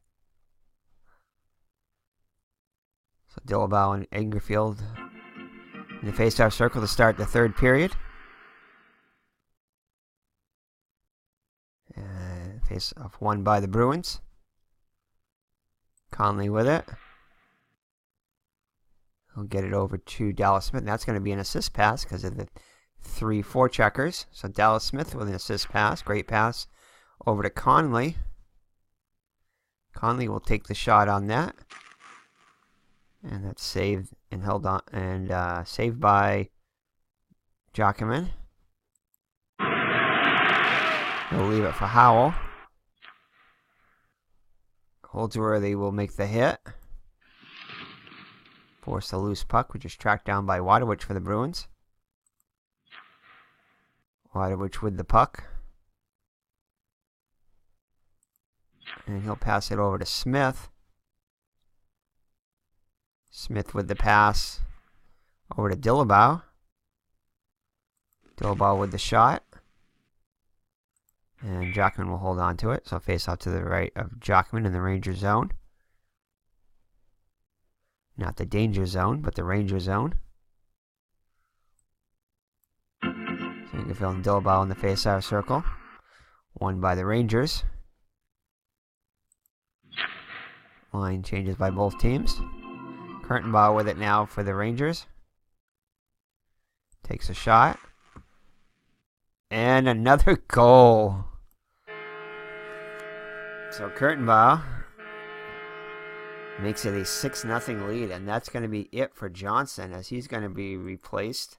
A: So Dillabow and Engerfield in the face-off circle to start the third period. Face-off won by the Bruins. Conley with it. He'll get it over to Dallas Smith. And that's going to be an assist pass because of the 3 forecheckers. So Dallas Smith with an assist pass. Great pass over to Conley. Conley will take the shot on that. And that's saved and held on and saved by Jockman. He'll leave it for Howell. Holdsworthy will make the hit. Force a loose puck, which is tracked down by Waterwich for the Bruins. Waterwich with the puck. And he'll pass it over to Smith. Smith with the pass over to Dillabow. Dillabow with the shot. And Jockman will hold on to it. So face off to the right of Jockman in the Ranger zone. Not the danger zone, but the Ranger zone. So you can fill in Dillabow in the face-off circle. Won by the Rangers. Line changes by both teams. Kurtenbauer with it now for the Rangers. Takes a shot. And another goal. So Kurtenbauer makes it a 6-0 lead, and that's going to be it for Johnson, as he's going to be replaced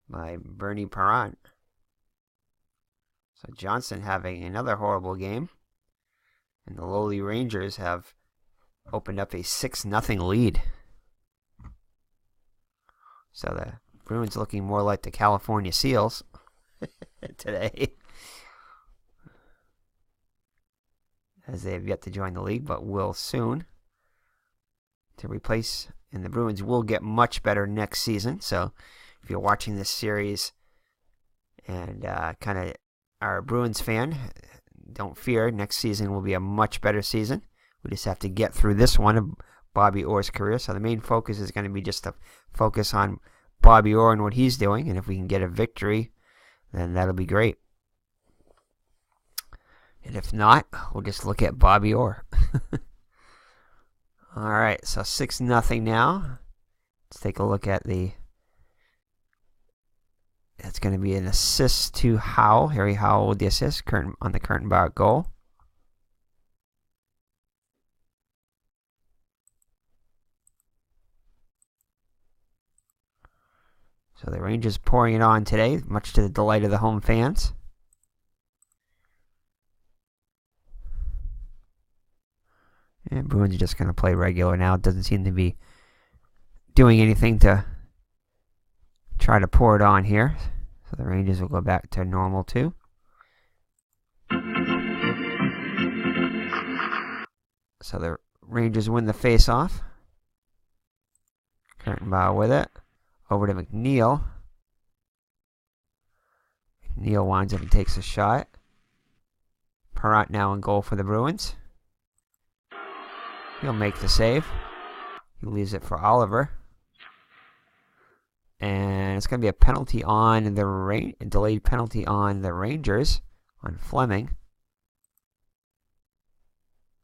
A: by Bernie Parent. So Johnson having another horrible game, and the lowly Rangers have opened up a 6-0 lead. So the Bruins looking more like the California Seals today, as they have yet to join the league, but will soon to replace, and the Bruins will get much better next season. So if you're watching this series and kind of are a Bruins fan, don't fear, next season will be a much better season. We just have to get through this one of Bobby Orr's career. So the main focus is going to be just to focus on Bobby Orr and what he's doing, and if we can get a victory, then that'll be great. And if not, we'll just look at Bobby Orr. Alright, so 6-0 now. Let's take a look at the... That's going to be an assist to Howell. Harry Howell with the assist on the Kurtenbauer goal. So the Rangers pouring it on today, much to the delight of the home fans. And Bruins are just going to play regular now. It doesn't seem to be doing anything to try to pour it on here. So the Rangers will go back to normal too. So the Rangers win the face-off. Kurtenbauer with it. Over to McNeil. McNeil winds up and takes a shot. Parent now in goal for the Bruins. He'll make the save. He leaves it for Oliver. And it's going to be a penalty on the delayed penalty on the Rangers, on Fleming.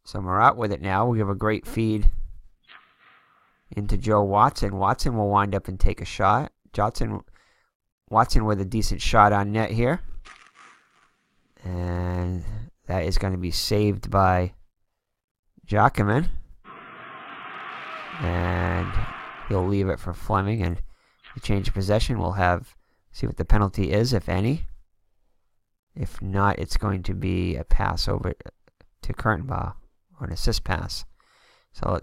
A: So Marat with it now. We'll give a great feed into Joe Watson. Watson will wind up and take a shot. Watson with a decent shot on net here. And that is going to be saved by Jockman. And he'll leave it for Fleming, and the change of possession we'll see what the penalty is, if any. If not, it's going to be a pass over to Kurtenbach, or an assist pass. So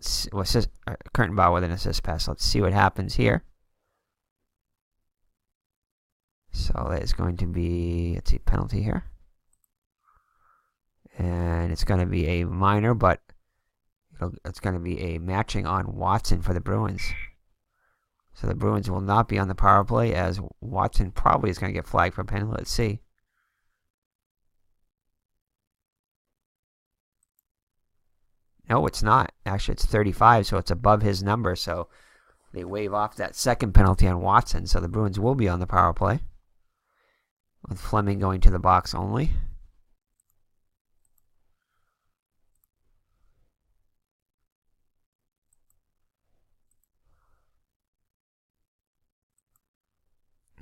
A: Kurtenbach with an assist pass. Let's see what happens here. So that is going to be, let's see, penalty here. And it's going to be a minor, but it's going to be a matching on Watson for the Bruins. So the Bruins will not be on the power play, as Watson probably is going to get flagged for a penalty. Let's see. No, it's not. Actually, it's 35, so it's above his number. So they waive off that second penalty on Watson. So the Bruins will be on the power play, with Fleming going to the box only.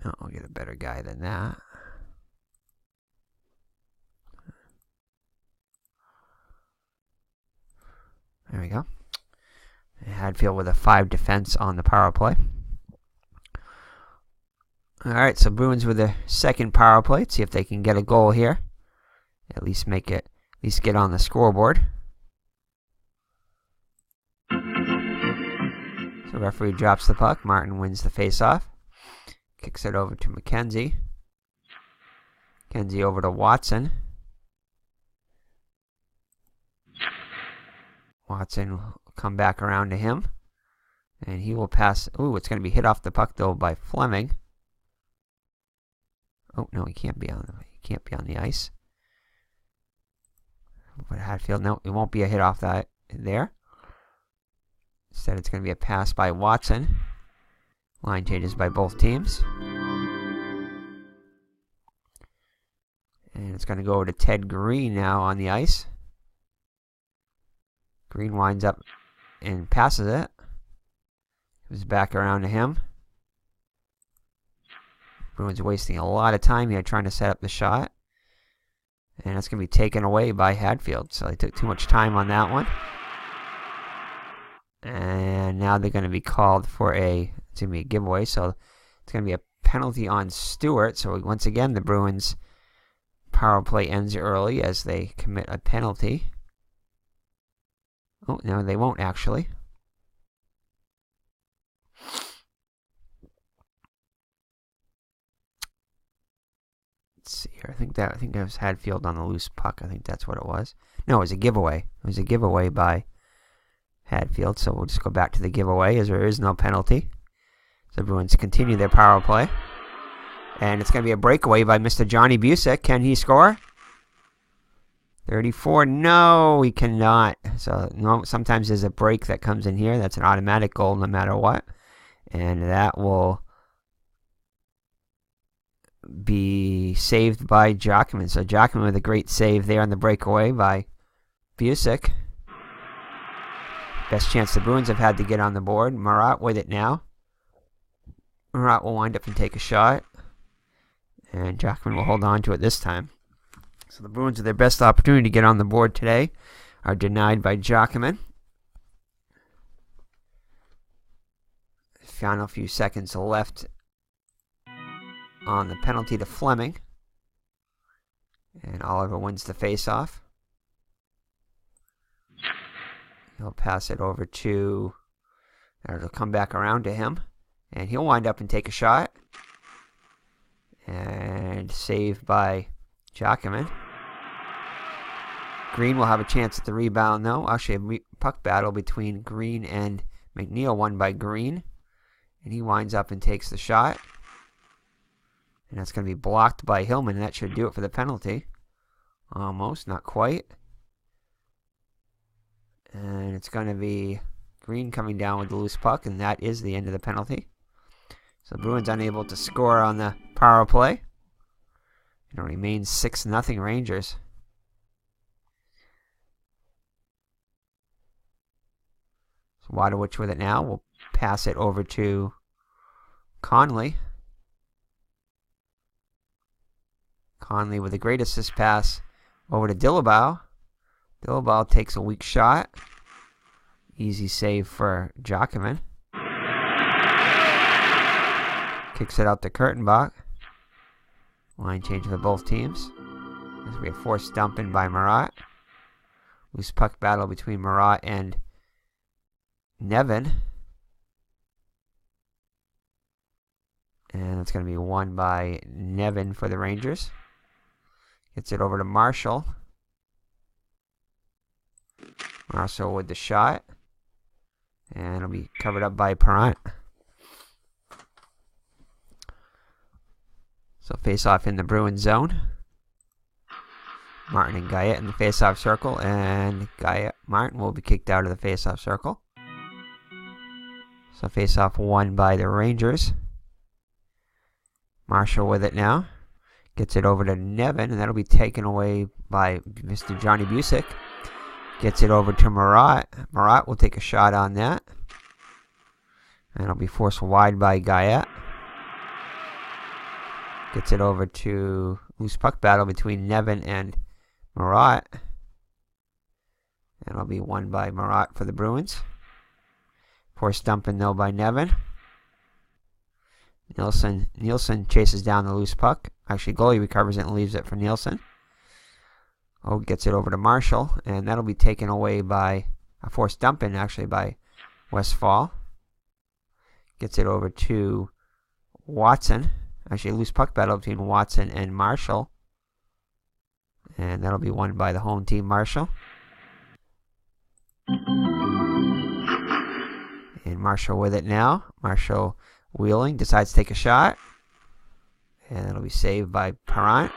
A: No, I'll get a better guy than that. There we go. Hadfield with a 5 defense on the power play. Alright, so Bruins with their second power play. Let's see if they can get a goal here. At least get on the scoreboard. So referee drops the puck. Martin wins the face-off. Kicks it over to McKenzie. McKenzie over to Watson. Watson will come back around to him. And he will pass. Ooh, it's going to be hit off the puck though by Fleming. Oh no, he can't be on the ice. But Hadfield, no, it won't be a hit off that there. Instead, it's going to be a pass by Watson. Line changes by both teams. And it's going to go over to Ted Green now on the ice. Green winds up and passes it. Comes back around to him. Bruins wasting a lot of time here trying to set up the shot. And it's going to be taken away by Hadfield. So they took too much time on that one. And now they're going to be called for it's going to be a giveaway. So it's going to be a penalty on Stewart. So once again, the Bruins power play ends early as they commit a penalty. Oh, no, they won't actually. Let's see here. I think that was Hadfield on the loose puck. I think that's what it was. No, it was a giveaway. It was a giveaway by Hadfield. So we'll just go back to the giveaway as there is no penalty. So the Bruins continue their power play. And it's going to be a breakaway by Mr. Johnny Busick. Can he score? 34. No, he cannot. So sometimes there's a break that comes in here. That's an automatic goal no matter what. And that will be saved by Jockman. So Jockman with a great save there on the breakaway by Busick. Best chance the Bruins have had to get on the board. Marat with it now. Marat will wind up and take a shot. And Jockman will hold on to it this time. So the Bruins with their best opportunity to get on the board today are denied by Jockman. Final few seconds left on the penalty to Fleming. And Oliver wins the face-off. He'll pass it over to... It'll come back around to him. And he'll wind up and take a shot. And saved by Jockman. Green will have a chance at the rebound, though. Actually, a puck battle between Green and McNeil, won by Green. And he winds up and takes the shot. And that's going to be blocked by Hillman. That should do it for the penalty. Almost, not quite. And it's going to be Green coming down with the loose puck, and that is the end of the penalty. So Bruins unable to score on the power play. It remains 6-0 Rangers. So Waterwich with it now. We'll pass it over to Conley. Conley with a great assist pass over to Dillabow. Dillabow takes a weak shot. Easy save for Jockman. Kicks it out to Kurtenbach. Line change for both teams. There's going to be a forced dump in by Marat. Loose puck battle between Marat and Nevin. And it's going to be won by Nevin for the Rangers. Gets it over to Marshall. Marshall with the shot. And it'll be covered up by Perrant. So face-off in the Bruins zone. Martin and Guyette in the face-off circle. And Martin will be kicked out of the face-off circle. So face-off won by the Rangers. Marshall with it now. Gets it over to Nevin, and that'll be taken away by Mr. Johnny Busick. Gets it over to Marat. Marat will take a shot on that. And it'll be forced wide by Guyette. Gets it over to loose puck battle between Nevin and Marat. And it'll be won by Marat for the Bruins. Forced dumping though by Nevin. Nielsen chases down the loose puck. Actually, goalie recovers it and leaves it for Nielsen. Oh, gets it over to Marshall, and that'll be taken away by a forced dump in, actually, by Westfall. Gets it over to Watson. Actually, a loose puck battle between Watson and Marshall. And that'll be won by the home team, Marshall. And Marshall with it now. Marshall wheeling, decides to take a shot. And it'll be saved by Perrant.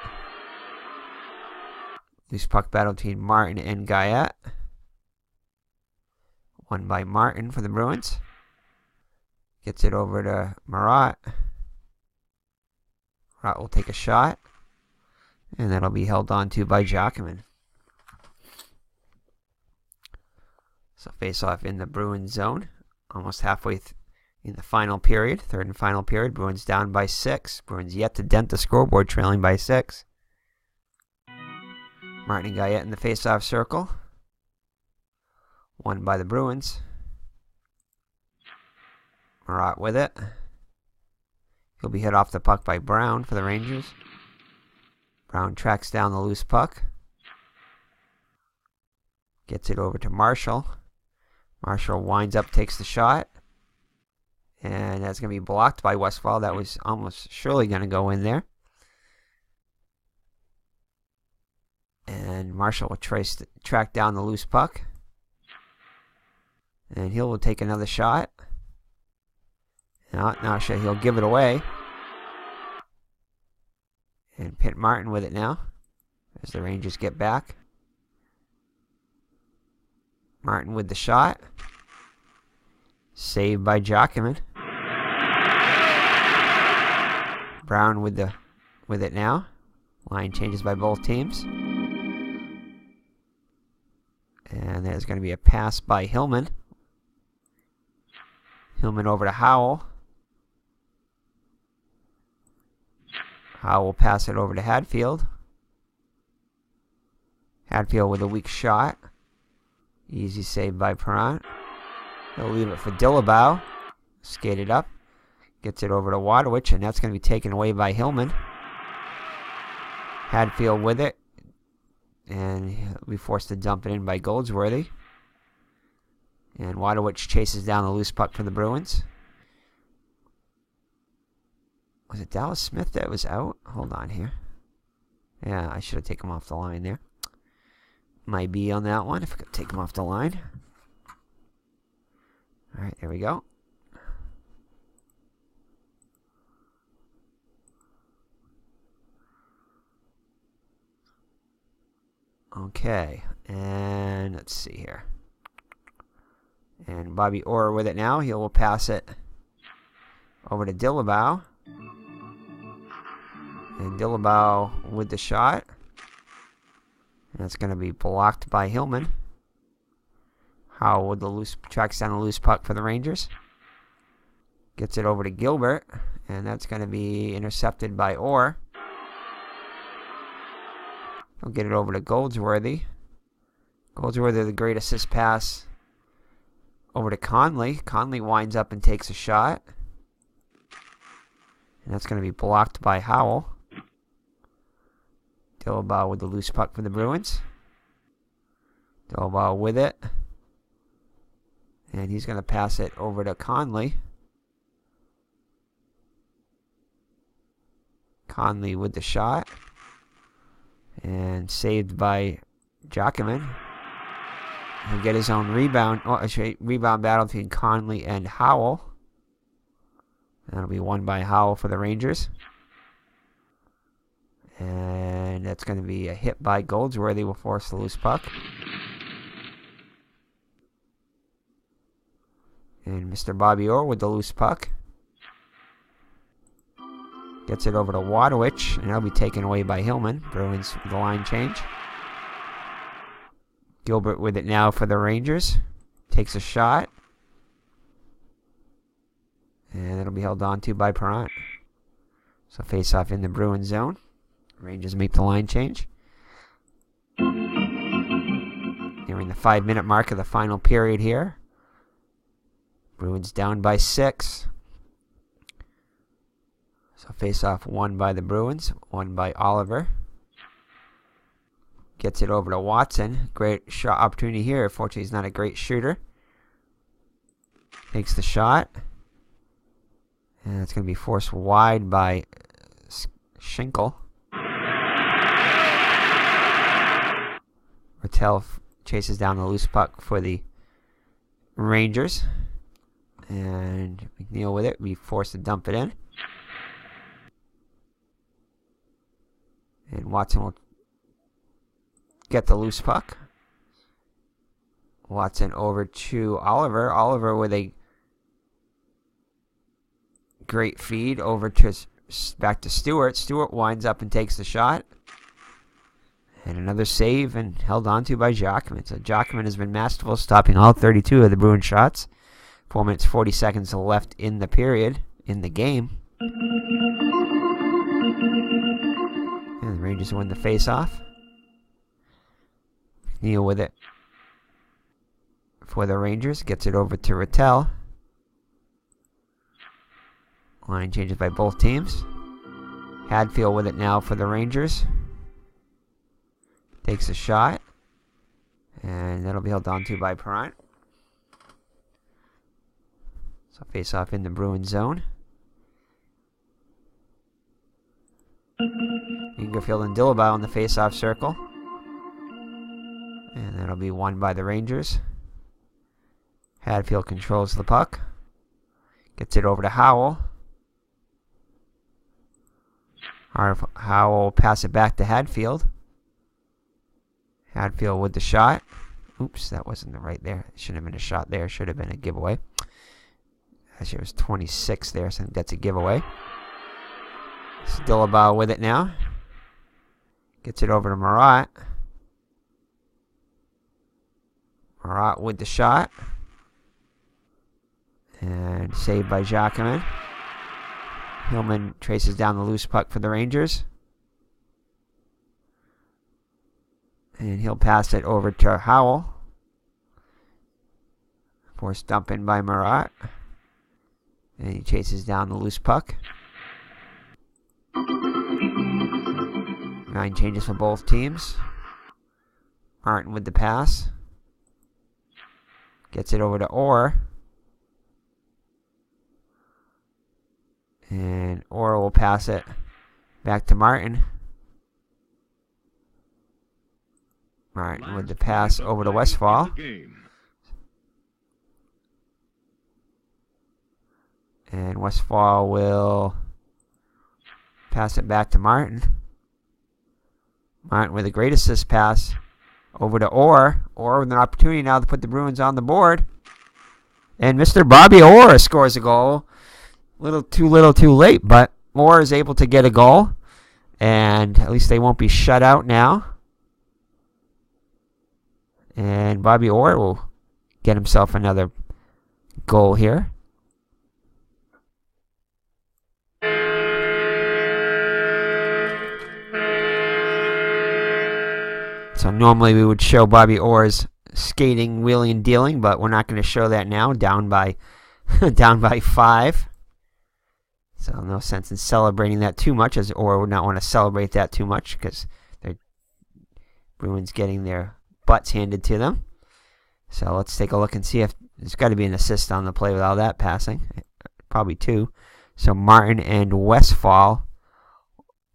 A: Loose puck battle between Martin and Guyette. Won by Martin for the Bruins. Gets it over to Marat. Marat will take a shot. And that'll be held on to by Jacquemin. So face off in the Bruins zone. Almost halfway in the final period. Third and final period. Bruins down by 6. Bruins yet to dent the scoreboard, trailing by 6. Martin and Guyette in the face-off circle. Won by the Bruins. Marat with it. He'll be hit off the puck by Brown for the Rangers. Brown tracks down the loose puck. Gets it over to Marshall. Marshall winds up, takes the shot. And that's going to be blocked by Westfall. That was almost surely going to go in there. And Marshall will track down the loose puck. And he will take another shot. Now he'll give it away. And Pitt Martin with it now. As the Rangers get back. Martin with the shot. Saved by Jacquemin. Brown with it now. Line changes by both teams. And there's going to be a pass by Hillman. Hillman over to Howell. Howell will pass it over to Hadfield. Hadfield with a weak shot. Easy save by Perrant. He'll leave it for Dillabow. Skated up. Gets it over to Wadowich, and that's going to be taken away by Hillman. Hadfield with it. And he'll be forced to dump it in by Goldsworthy. And Wadowich chases down the loose puck for the Bruins. Was it Dallas Smith that was out? Hold on here. Yeah, I should have taken him off the line there. Might be on that one if I could take him off the line. Alright, there we go. Okay, and let's see here. And Bobby Orr with it now. He will pass it over to Dillabow. And Dillabow with the shot. And that's going to be blocked by Hillman. Howell with tracks down the loose puck for the Rangers. Gets it over to Gilbert. And that's going to be intercepted by Orr. He'll get it over to Goldsworthy. Goldsworthy, the great assist pass over to Conley. Conley winds up and takes a shot. And that's going to be blocked by Howell. Dillabaugh with the loose puck for the Bruins. Dillabaugh with it. And he's going to pass it over to Conley. Conley with the shot. And saved by Jacquemin. He'll get his own rebound. Oh, actually, rebound battle between Conley and Howell. That'll be won by Howell for the Rangers. And that's going to be a hit by Goldsworthy will force the loose puck. And Mr. Bobby Orr with the loose puck. Gets it over to Wadowich, and that'll be taken away by Hillman. Bruins with the line change. Gilbert with it now for the Rangers. Takes a shot. And it'll be held on to by Perrant. So face off in the Bruin zone. Rangers make the line change. Nearing the 5-minute mark of the final period here. Bruins down by 6. So face off won by the Bruins. Won by Oliver. Gets it over to Watson. Great shot opportunity here. Fortunately, he's not a great shooter. Takes the shot. And it's going to be forced wide by Schinkel. Rattel chases down the loose puck for the Rangers. And McNeil with it. Be forced to dump it in. And Watson will get the loose puck. Watson over to Oliver. Oliver with a great feed over to back to Stewart. Stewart winds up and takes the shot. And another save and held on to by Jacquemin. So Jacquemin has been masterful, stopping all 32 of the Bruins shots. 4 minutes, 40 seconds left in the period, in the game. And the Rangers win the face-off. McNeil with it for the Rangers. Gets it over to Rattel. Line changes by both teams. Hadfield with it now for the Rangers. Takes a shot. And that'll be held on to by Perrant. So face off in the Bruin zone. Ingerfield and Dillabaugh in the face-off circle. And that'll be won by the Rangers. Hadfield controls the puck. Gets it over to Howell. Howell will pass it back to Hadfield. Hadfield with the shot. Oops, that wasn't the right there. Shouldn't have been a shot there. Should have been a giveaway. Actually, it was 26 there, so that's a giveaway. Dillabaugh with it now. Gets it over to Marat. Marat with the shot. And saved by Jacquemin. Hillman traces down the loose puck for the Rangers. And he'll pass it over to Howell. Forced dump in by Marat. And he chases down the loose puck. 9 changes for both teams. Martin with the pass. Gets it over to Orr. And Orr will pass it back to Martin. Martin with the pass over to Westphal. And Westphal will pass it back to Martin. Martin with a great assist pass over to Orr. Orr with an opportunity now to put the Bruins on the board. And Mr. Bobby Orr scores a goal. Little too late, but Orr is able to get a goal. And at least they won't be shut out now. And Bobby Orr will get himself another goal here. So normally we would show Bobby Orr's skating, wheeling, and dealing, but we're not going to show that now. Down by 5. So no sense in celebrating that too much, or would not want to celebrate that too much because they're Bruins getting their butts handed to them. So let's take a look and see if there's got to be an assist on the play with all that passing. Probably 2. So Martin and Westfall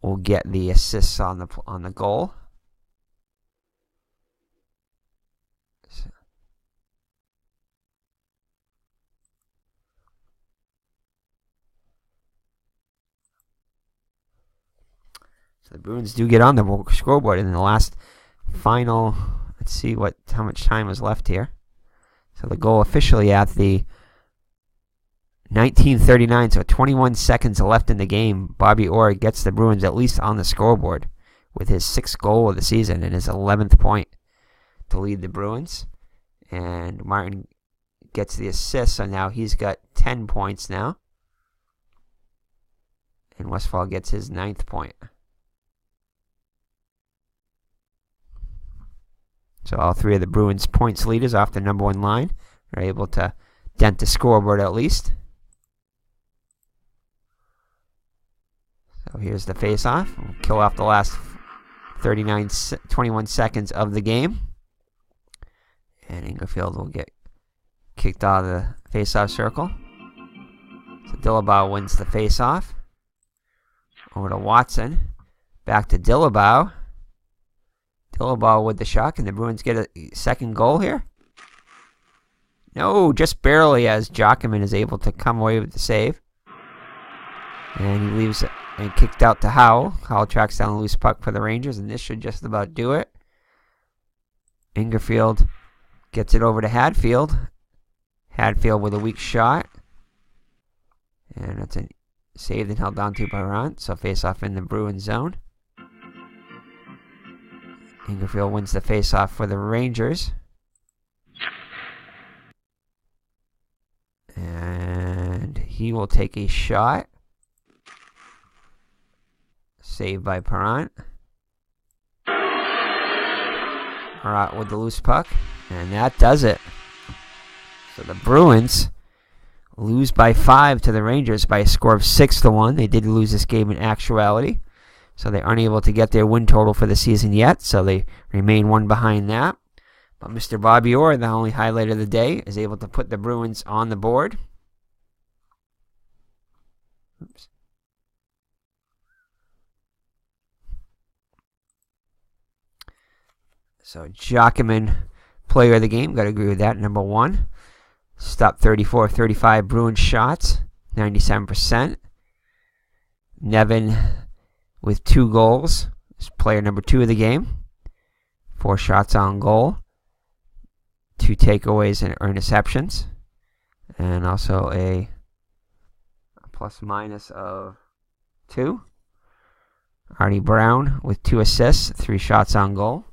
A: will get the assists on the goal. So the Bruins do get on the scoreboard in the last final. Let's see how much time is left here. So the goal officially at the 19:39, so 21 seconds left in the game. Bobby Orr gets the Bruins at least on the scoreboard with his 6th goal of the season and his 11th point to lead the Bruins. And Martin gets the assist, so now he's got 10 points now. And Westfall gets his 9th point. So all 3 of the Bruins' points leaders off the number 1 line are able to dent the scoreboard at least. So here's the face-off. We'll kill off the last 21 seconds of the game. And Ingerfield will get kicked out of the face-off circle. So Dillabaugh wins the face-off. Over to Watson. Back to Dillabaugh. Dillabaugh with the shot. Can the Bruins get a second goal here? No, just barely, as Jockman is able to come away with the save. And he leaves it and kicked out to Howell. Howell tracks down a loose puck for the Rangers, and this should just about do it. Ingerfield gets it over to Hadfield. Hadfield with a weak shot. And it's a saved and held on to by Briuns. So face-off in the Bruins zone. Ingerfield wins the face-off for the Rangers. And he will take a shot. Saved by Perrant. Perrant with the loose puck. And that does it. So the Bruins lose by 5 to the Rangers by a score of 6-1. They did lose this game in actuality. So they aren't able to get their win total for the season yet. So they remain 1 behind that. But Mr. Bobby Orr, the only highlight of the day, is able to put the Bruins on the board. Oops. So Jockman, player of the game, got to agree with that. Number 1. Stopped 34-35 Bruins shots, 97%. Nevin with 2 goals. Is player number 2 of the game. 4 shots on goal. 2 takeaways or interceptions. And also a plus-minus of 2. Arnie Brown with 2 assists, 3 shots on goal.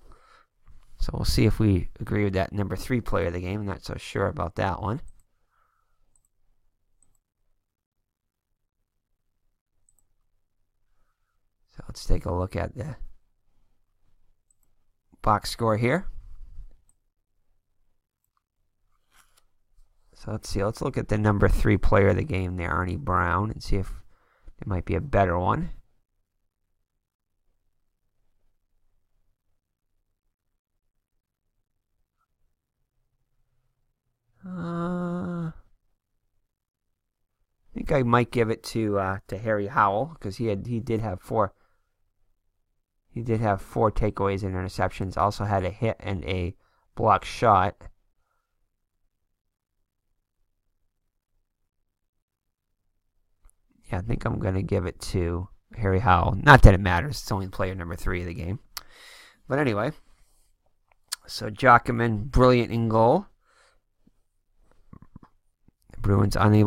A: So we'll see if we agree with that number 3 player of the game. I'm not so sure about that one. So let's take a look at the box score here. So let's see. Let's look at the number 3 player of the game there, Arnie Brown, and see if there might be a better one. I think I might give it to Harry Howell because he did have 4 takeaways and interceptions. Also had a hit and a blocked shot. Yeah, I think I'm going to give it to Harry Howell. Not that it matters. It's only player number 3 of the game. But anyway, so Jockman, brilliant in goal. Bruins only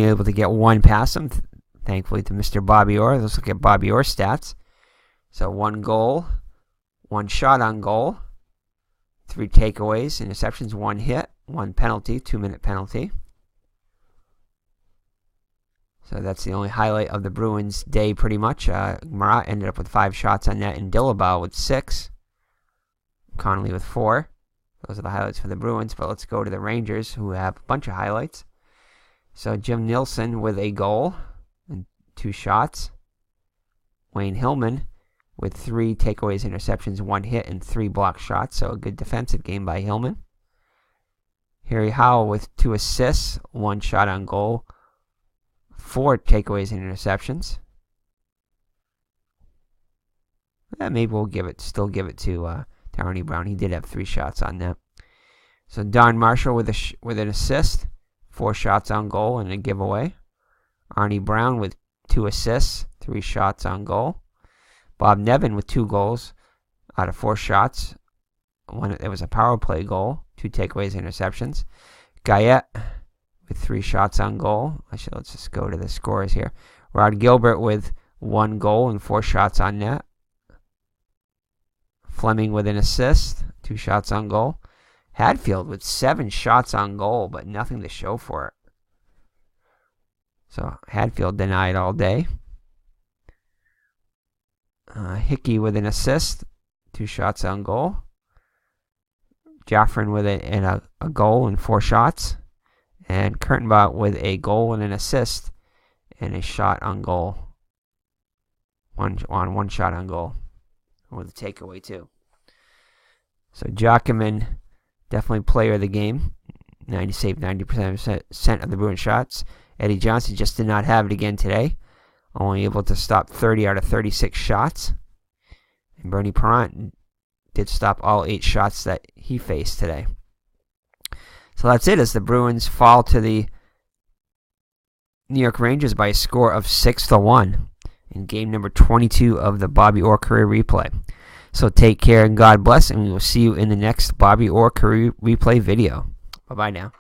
A: able to get 1 past him, thankfully to Mr. Bobby Orr. Let's look at Bobby Orr's stats. So 1 goal, 1 shot on goal, 3 takeaways, interceptions, 1 hit, 1 penalty, 2-minute penalty. So that's the only highlight of the Bruins' day pretty much. Marat ended up with 5 shots on net and Dillabaugh with 6. Connolly with 4. Those are the highlights for the Bruins, but let's go to the Rangers, who have a bunch of highlights. So Jim Nielsen with a goal, and 2 shots. Wayne Hillman with 3 takeaways, interceptions, 1 hit, and 3 blocked shots. So a good defensive game by Hillman. Harry Howell with 2 assists, 1 shot on goal, 4 takeaways and interceptions. Maybe we'll still give it to Arnie Brown. He did have 3 shots on net. So Don Marshall with an assist, 4 shots on goal and a giveaway. Arnie Brown with 2 assists, 3 shots on goal. Bob Nevin with 2 goals out of 4 shots. It was a power play goal, 2 takeaways, interceptions. Guyette with 3 shots on goal. Let's just go to the scores here. Rod Gilbert with 1 goal and 4 shots on net. Fleming with an assist, 2 shots on goal. Hadfield with 7 shots on goal, but nothing to show for it. So Hadfield denied all day. Hickey with an assist, 2 shots on goal. Joffrin with a goal and 4 shots. And Kurtenbach with a goal and an assist and a shot on goal. One shot on goal. With a takeaway too. So Jockman, definitely player of the game. Saved 90% of the Bruins shots. Eddie Johnson just did not have it again today. Only able to stop 30 out of 36 shots. And Bernie Parent did stop all 8 shots that he faced today. So that's it as the Bruins fall to the New York Rangers by a score of 6-1 in game number 22 of the Bobby Orr career replay. So take care and God bless, and we will see you in the next Bobby Orr career replay video. Bye-bye now.